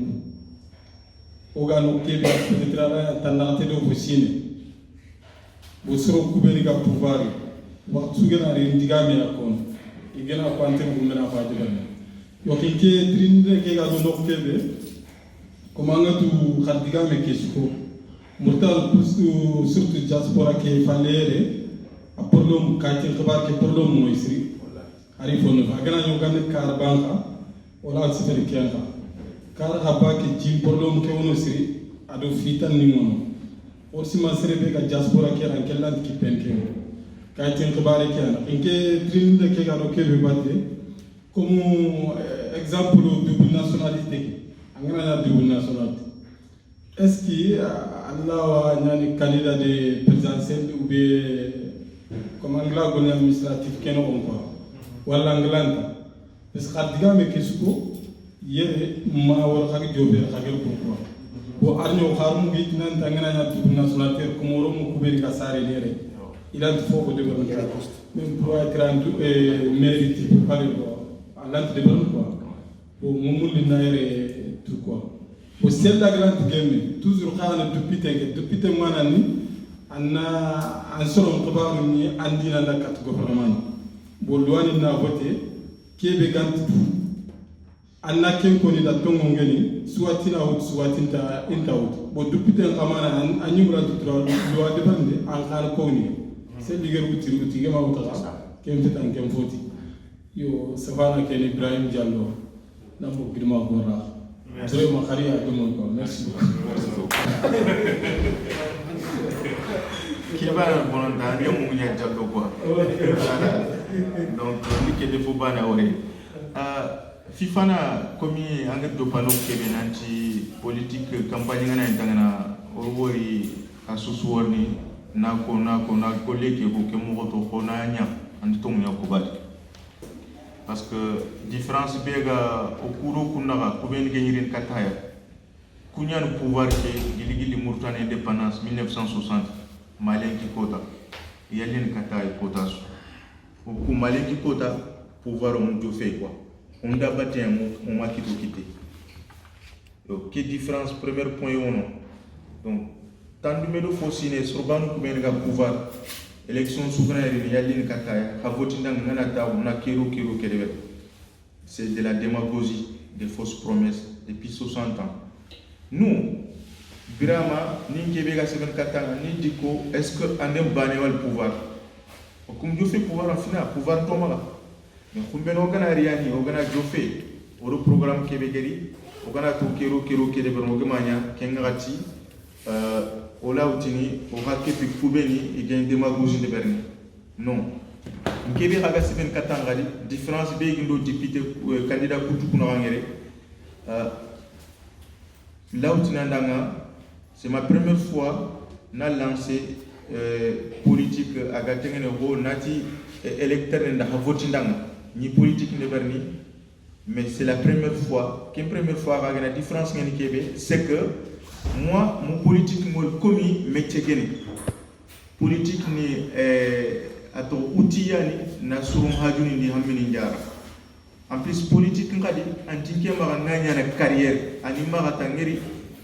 ogano kebe penetrara tanate do fosine bo soro kuberi ga pouvoir wa sugena re digame akon igena ko ante ko mena fa digame yo kinke trinde ke ga do no kebe ko mangatu khadigame ke sko mortal surtout diaspora ke falere a problème kaytin khabar ke problème moysri ari fono agana yo ganne karbanka wala sifere kenka kala haba ke jim problème ke wono siri ado fitan ni mono aussi ma serebe ka diaspora ke ran kellan ki penke kaytin khabar ke ana inke trinde ke ga do ke be batte comme exemple double nationalité angana na double nationalité est-ce que Allah a un candidat de présidentiel ou bien comme Angla gonne administratif keno onko wala Anglanda parce que diga me kesko yere ma wala xagi jobe xagel pourquoi bo arño xarum gi nan tangana na tout nationalité comme ro mo kuberi ka sare nere il a faut que de même pour être en mérite par à l'entrée de quoi bo momul ni naire tout quoi au ciel la grande game toujours xana depuis te manani anna an solo xabaru ni andina la kat gouvernement bo loani na voté kebe gant anna ken ko ni da tongo ngeni suwatina wut suwatinta inta wut bo depuis te xamana anyumra tutro lo de bande an xal ko ni c'est ligue wuti gema wuta ken fitan ken foti yo savana ken Ibrahim Diallo namo girma gora vraiment khari a demon ko merci beaucoup qui va bon dans rien mu nya jallo quoi donc ni ke defo bana ore fifana komi angat do pano kebe nanti politique campagne ngana intangana orwori asusuorni na ko leke ko ke mo to ko na nya andi to nya ko bad parce que différence bega okuro kunnaga ko ben genirin kataya kunyan pouvoir ke gili Mauritanie indépendance 1960 malenki kota yalin kataya kota so ko malenki kota pouvoir on do fait quoi on da batté on ma kito kité donc quelle différence premier point on donc tant de medo fosine surbanu ko ben ga pouvoir élection souveraine il y a ligne kataya havotinda ngana ta na kero kerebe. C'est de la démagogie, des fausses promesses depuis 60 ans. Nous, Birama, ni Québec 74 ans, ni Diko, est-ce que on est banné le pouvoir? Comme je fais pouvoir en final, pouvoir tomber là. Mais comme ben on a rien, on a fait au programme québécois, on a tout kero kerebe mania, kengati, au là où tini, au racket puis poubeni, il y a une démagogie de Berlin. Non. Québec a 24 ans, différence béguindo député candidat Koutou Kounarangere. Là où Tinandanga, c'est ma première fois na lancé politique à Gatengene Ho Nati électeur de Havotindanga, ni politique ne berni, mais c'est la première fois, qu'une première fois avec la différence en Québec, c'est que moi, mon politique m'a commis métier politique ni ato outillani na surum hajuni ndi hamini njara en plus politique ngadi antinke ma nganya na carrière ani ma tangeri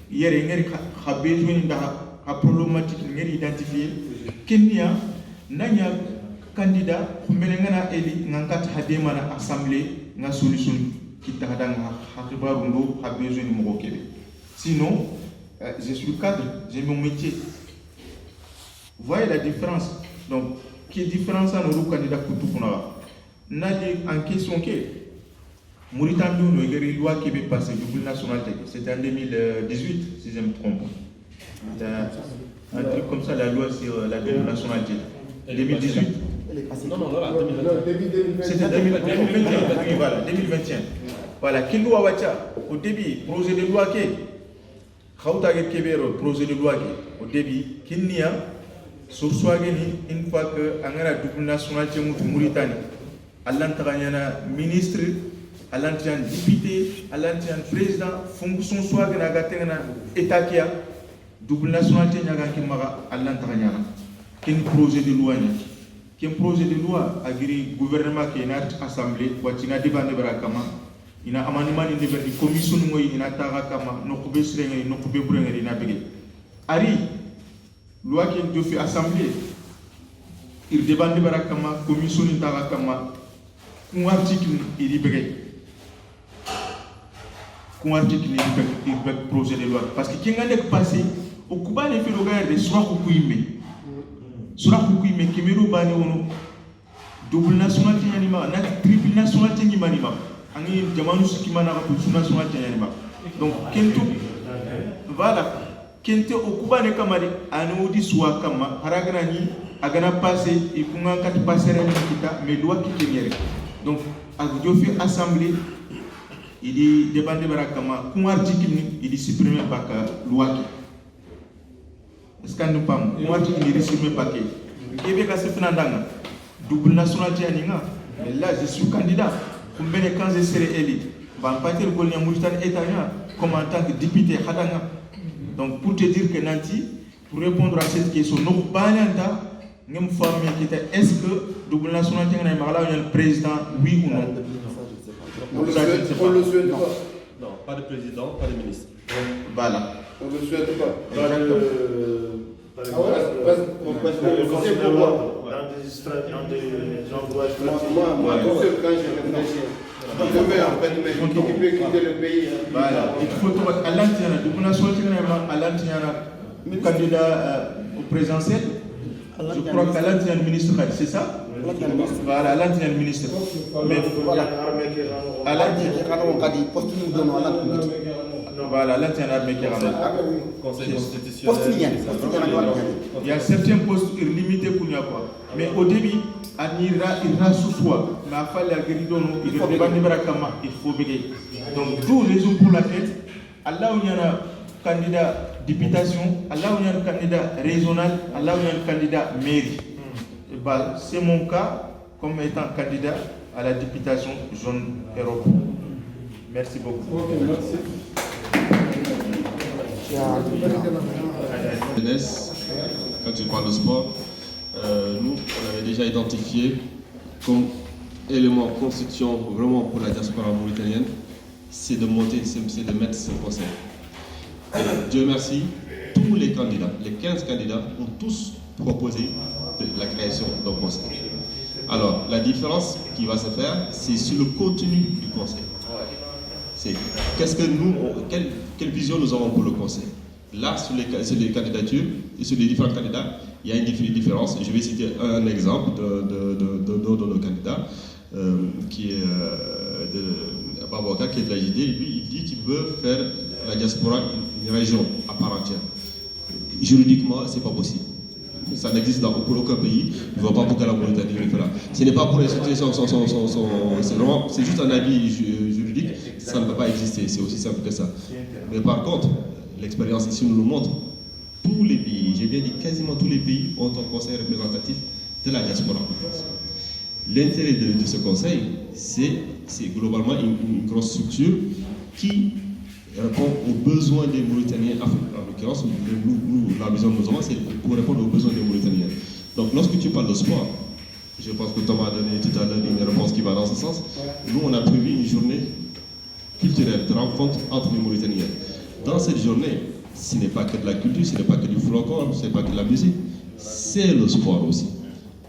ngeri khabejuni nda ha problématique ngeri identifier kenya nanya candidat khumele ngana eli ngankat hadema na assemblée nga solution kita hadanga hakibaru ndo habejuni mo kebe sinon je suis cadre j'ai mon métier. Vous voyez la différence. Donc qui est différence à nos candidats pour tout qu'on a. En question que Mauritanie nous a eu une loi qui est passée du national, c'était en 2018 si je me trompe. Un truc comme ça, la loi sur la double nationalité. 2018. Non, c'était 2021. Voilà, 2021. Voilà, qui loi wacha au début, projet de loi qui projet de loi au début, qui n'y a sur une fois que angara double nationalité Mauritanie, alantagana ministre, alantian député, alantian président, fonction soit que nagatena état qui a double nationalité nyaga kimara alantagana. Quel projet de loi ni? Quel projet de loi agiri gouvernement qui est notre assemblée, watina débat de barakama, ina amendement ni de commission ngoy ina tarakama, no kube srengi, no kube brengeri na bege. Ari loi qui est fait assemblée, il débat de barakama, commission ni tarakama, un article il libéré, un article il libéré projet de loi. Parce que qui n'a pas passé, au Cuba les filogars de soit Kukuime, Kimero Bani Ono, double nationalité anima, triple nationalité anima, Angi Jamanus Kimana pour nationalité anima. Donc, Kento, voilà. Kente okuba ne kamari anoudi soit kama haragrani agana passé et kunga kat passer kita mais doit quitter yere donc ak jofi assemblée il dit dépendre barakama kun article ni il dit supprimer baka loi est-ce que nous pas kun article ni supprimer baka kebe ka se finandanga double nationalité aninga mais là je suis candidat comme ben quand je serai élu ban partir golnya Mauritanie étania comme en tant que député hadanga. Donc pour te dire que Nanti, pour répondre à cette question, nous bananda ngem famille qui était est-ce que double nationalité na mala un président oui ou non? On le souhaite pas. Non, pas de président, pas de ministre. Voilà. On le souhaite pas. Voilà. Il faut trouver à l'antenne, double nationalité à l'antenne, candidat au présidentiel. Je crois qu'à l'antenne ministre, c'est ça? Voilà, à l'antenne ministre. Mais à l'antenne, voilà, l'antenne armée qui est Conseil constitutionnel. il y a certains postes limités pour nous. Mais au début, il ira sous soi. Mais il faut bégayer. Donc, d'où raison pour laquelle, là où il y a un candidat députation, là où il y a un candidat régional, là où il y a un candidat mairie. C'est mon cas comme étant candidat à la députation zone Europe. Merci beaucoup. Okay, merci. Quand tu parles de sport, nous, on avait déjà identifié comme élément constituant vraiment pour la diaspora mauritanienne, c'est de monter, c'est de mettre ce conseil. Et Dieu merci, tous les candidats, les 15 candidats ont tous proposé de la création d'un conseil. Alors, la différence qui va se faire, c'est sur le contenu du conseil. C'est qu'est-ce que nous, quelle vision nous avons pour le conseil. Là, sur les candidatures et sur les différents candidats, il y a une différence. Je vais citer un exemple de nos candidats, qui est de Babacar, qui est de la JD. Lui, il dit qu'il veut faire la diaspora une région à part entière. Juridiquement, c'est pas possible. Ça n'existe dans aucun pays. Il ne va pas pour que la Mauritanie le fera. Ce n'est pas pour insulter c'est juste un avis juridique. Ça ne peut pas exister. C'est aussi simple que ça. Mais par contre, l'expérience ici nous le montre. Tous les pays, j'ai bien dit quasiment tous les pays, ont un conseil représentatif de la diaspora. L'intérêt de ce conseil, c'est globalement une grosse structure qui répond aux besoins des Mauritaniens. En l'occurrence, la vision que nous avons, c'est pour répondre aux besoins des Mauritaniens. Donc, lorsque tu parles de sport, je pense que Thomas a donné tout à l'heure une réponse qui va dans ce sens. Nous, on a prévu une journée culturelle de rencontre entre les Mauritaniens. Dans cette journée, ce n'est pas que de la culture, ce n'est pas que du folklore, ce n'est pas que de la musique, c'est le sport aussi.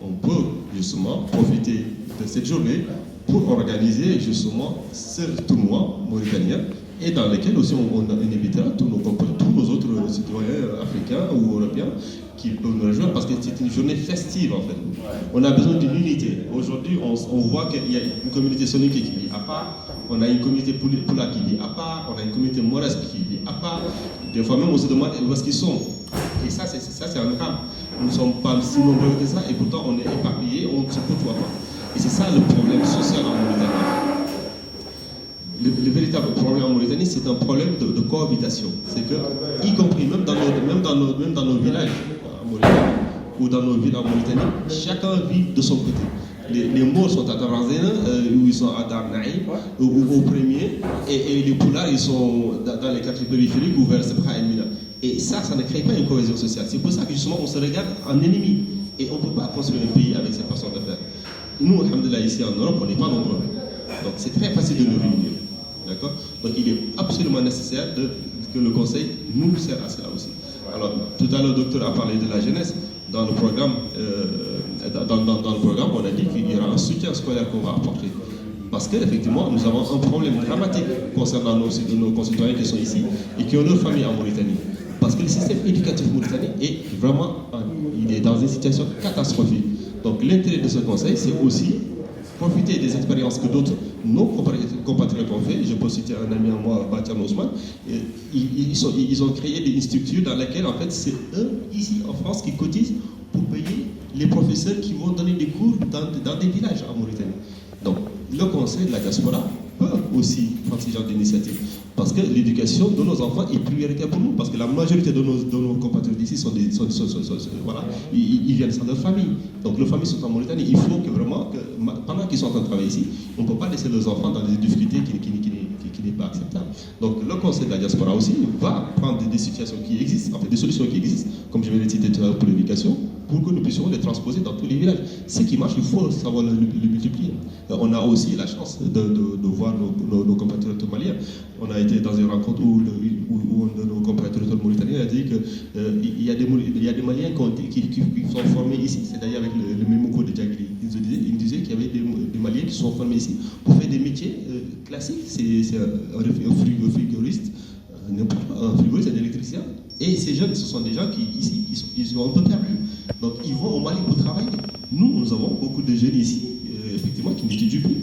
On peut justement profiter de cette journée pour organiser justement ce tournoi mauritanien et dans lequel aussi on invitera tous nos autres citoyens africains ou européens qui peuvent nous rejoindre parce que c'est une journée festive en fait. On a besoin d'une unité. Aujourd'hui, on voit qu'il y a une communauté sonique qui vit à part, on a une communauté Poula qui vit à part, on a une communauté Moresque qui vit à part. Des fois même on se demande où est-ce qu'ils sont. Et ça c'est un drame. Nous ne sommes pas si nombreux que ça et pourtant on est éparpillés, on ne se côtoie pas. Et c'est ça le problème social en Mauritanie. Le véritable problème en Mauritanie, c'est un problème de cohabitation. C'est que, y compris même dans nos villages en Mauritanie, ou dans nos villes en Mauritanie, chacun vit de son côté. Les Maures sont à Tarazena, ou ils sont à Darnaï, ou au premier, et les Poulards, ils sont dans les quartiers périphériques ou vers Sebra et Mina. Et ça ne crée pas une cohésion sociale. C'est pour ça que justement, on se regarde en ennemi. Et on ne peut pas construire un pays avec cette façon de faire. Nous, alhamdoulilah, ici en Europe, on n'est pas nombreux. Donc c'est très facile de nous réunir. D'accord ? Donc il est absolument nécessaire que le Conseil nous sert à cela aussi. Alors, tout à l'heure, le docteur a parlé de la jeunesse. Dans le programme, on a dit qu'il y aura un soutien scolaire qu'on va apporter. Parce qu'effectivement, nous avons un problème dramatique concernant nos concitoyens qui sont ici et qui ont leur famille en Mauritanie. Parce que le système éducatif mauritanien est vraiment il est dans une situation catastrophique. Donc l'intérêt de ce conseil, c'est aussi profiter des expériences que d'autres, nos compatriotes ont fait. Je peux citer un ami à moi, Batiam Ousmane. Ils ont créé une structure dans laquelle, en fait, c'est eux, ici en France, qui cotisent pour payer les professeurs qui vont donner des cours dans des villages en Mauritanie. Donc, le conseil de la diaspora peut aussi prendre ce genre d'initiative. Parce que l'éducation de nos enfants est prioritaire pour nous. Parce que la majorité de nos compatriotes ici voilà, ils viennent sans leur famille. Donc, leurs familles sont en Mauritanie. Il faut que vraiment, pendant qu'ils sont en train de travailler ici, on ne peut pas laisser leurs enfants dans des difficultés qui n'est pas acceptable. Donc, le conseil de la diaspora aussi va prendre des situations qui existent, en fait, des solutions qui existent, comme je l'ai cité tout à l'heure pour l'éducation, pour que nous puissions les transposer dans tous les villages. Ce qui marche, il faut savoir le multiplier. On a aussi la chance de voir nos compatriotes maliens. On a été dans une rencontre où nos compatriotes mauritaniens a dit qu'il y a des Maliens qui sont formés ici. C'est d'ailleurs avec le Mémouko de Djagri. Il disait qu'il y avait des Maliens qui sont formés ici pour faire des métiers classiques. C'est un frigoriste, un frigoriste, un électricien. Et ces jeunes, ce sont des gens qui, ici, ils sont un peu perdus. Donc, ils vont au Mali pour travailler. Nous avons beaucoup de jeunes ici, effectivement, qui n'étudient plus.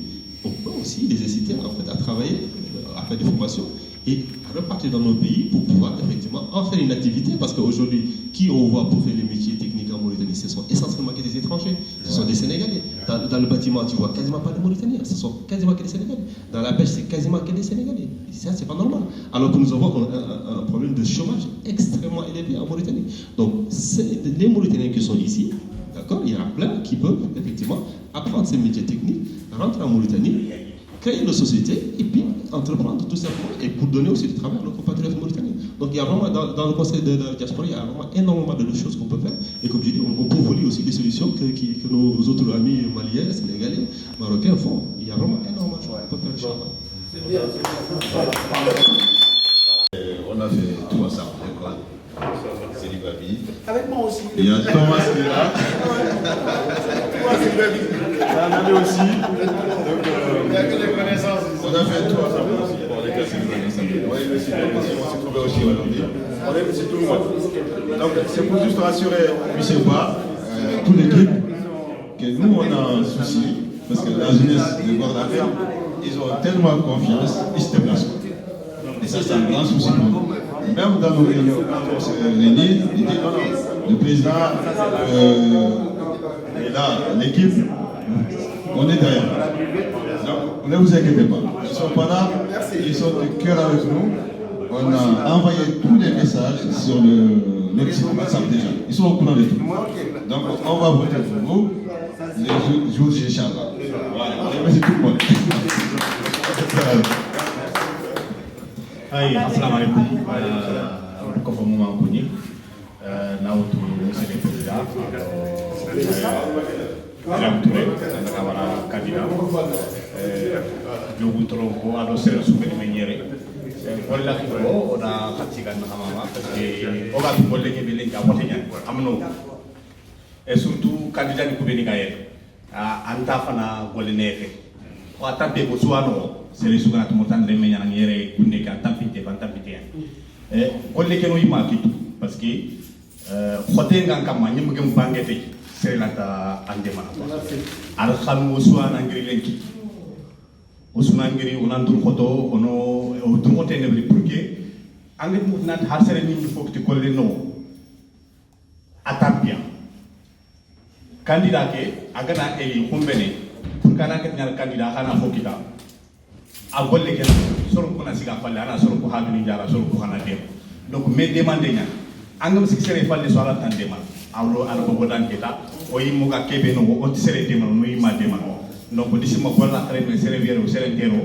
On peut aussi les inciter, en fait, à travailler, à faire des formations et à repartir dans nos pays pour pouvoir, effectivement, en faire une activité. Parce qu'aujourd'hui, qui on voit pour faire les métiers techniques en Mauritanie, ce sont essentiellement que des étrangers. Ce sont des Sénégalais. Dans le bâtiment, tu vois quasiment pas de Mauritaniens. Ce sont quasiment que des Sénégalais. Dans la pêche, c'est quasiment que des Sénégalais. Ça, c'est pas normal. Alors que nous avons un problème de chômage extrêmement élevé en Mauritanie. Donc, les Mauritaniens qui sont ici, d'accord, il y en a plein qui peuvent, effectivement, apprendre ces métiers techniques, rentrer en Mauritanie, créer une société et puis entreprendre tout simplement et pour donner aussi du travail à nos compatriotes mauritaniens. Donc il y a vraiment, dans le conseil de la diaspora, il y a vraiment énormément de choses qu'on peut faire. Et comme je dis, on peut voler aussi des solutions que nos autres amis maliens, sénégalais, marocains font. Il y a vraiment énormément de choses qu'on peut faire. C'est bien. On a fait tout ensemble, l'école. C'est du papier. Avec moi aussi. Il y a Thomas qui est là. aussi. Donc, on a fait tout ensemble aussi. Bon, on est cassé le on est s'est trouvé aussi aujourd'hui. On est aussi tout le monde. Donc, c'est pour juste rassurer M. Ba, toute l'équipe, que nous, on a un souci, parce que la jeunesse de Guardafel, ils ont tellement confiance, ils se déplacent. Et ça, c'est un grand souci pour nous. Même dans nos réunions, quand on se réunit, ils disent non, le président et là, l'équipe, on est derrière. Donc, ne vous inquiétez pas. Ils ne sont pas là, ils sont de cœur avec nous. On a envoyé tous les messages sur notre site WhatsApp déjà. Ils sont au courant de tout. Donc, on va voter pour vous les jours Inch'Allah. Voilà, merci tout le monde. Hai, assalamualaikum. Ko fo mo ko ni nawtu monsieur le président Lam Touré na wala candidat jogu tolo ko ado sere su be menyere wala ko ona khatiga na mama parce que o ga ko le ke bele ka wote nyan amno et surtout candidat ni ko be ni gaye anta fana gole nefe o atambe ko suano sere su kana tumotan le menya na yere kunne ka tampite golle ke no yima kitu parce que khote ngan kam ma nyim gem bangete sere lata ande mana al khamu suana ngiri lenki usman ngiri onan dur khoto ono o dur khote ne pour que ande mu nat har sere ni faut que golle no atambia candidat ke agana eli khumbene pour kana ket nyal candidat hana fokita a golle ke soro ko na siga falle ana soro ko habini jara soro ko hana dem donc me demande nya angam sik sere falle so ala tan demal awlo ala ko bodan keta o yimmo ga kebe no o sere demal no yima demal donc disi mo golla tare me sere viero sere tero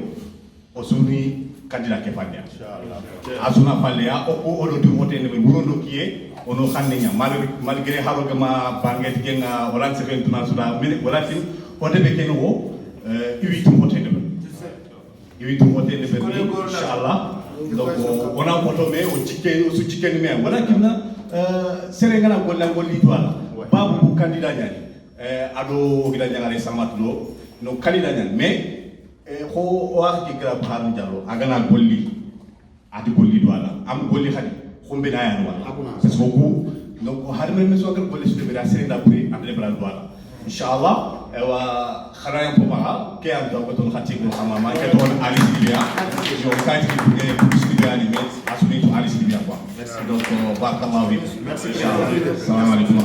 o suni candidat ke falle inshallah asuna falle ya o do du hote ne be wurondo kiye ono xanne nya malgré haro ga ma banget genga oran se fen tuna suda mine wala tin o de be ken o uitu hote ne il faut voter le permis inchallah donc on a voté au ticket su ticket mais voilà kimna serengana golla golli toala babu candidat nyani ado gida nyangare samatlo no candidat nyani mais ko o akki gra par diallo agana golli ati golli toala am golli khadi khumbe na yan wala c'est beaucoup donc har men so gar golli su be da serenda buri ande bra toala inchallah ewa kharayan po ma ke am do ko khati ko xamama ke don ali libya yo kay ci bu ngene pour libya ni met asuni to ali libya quoi merci donc barakallahu merci inchallah assalamu alaykum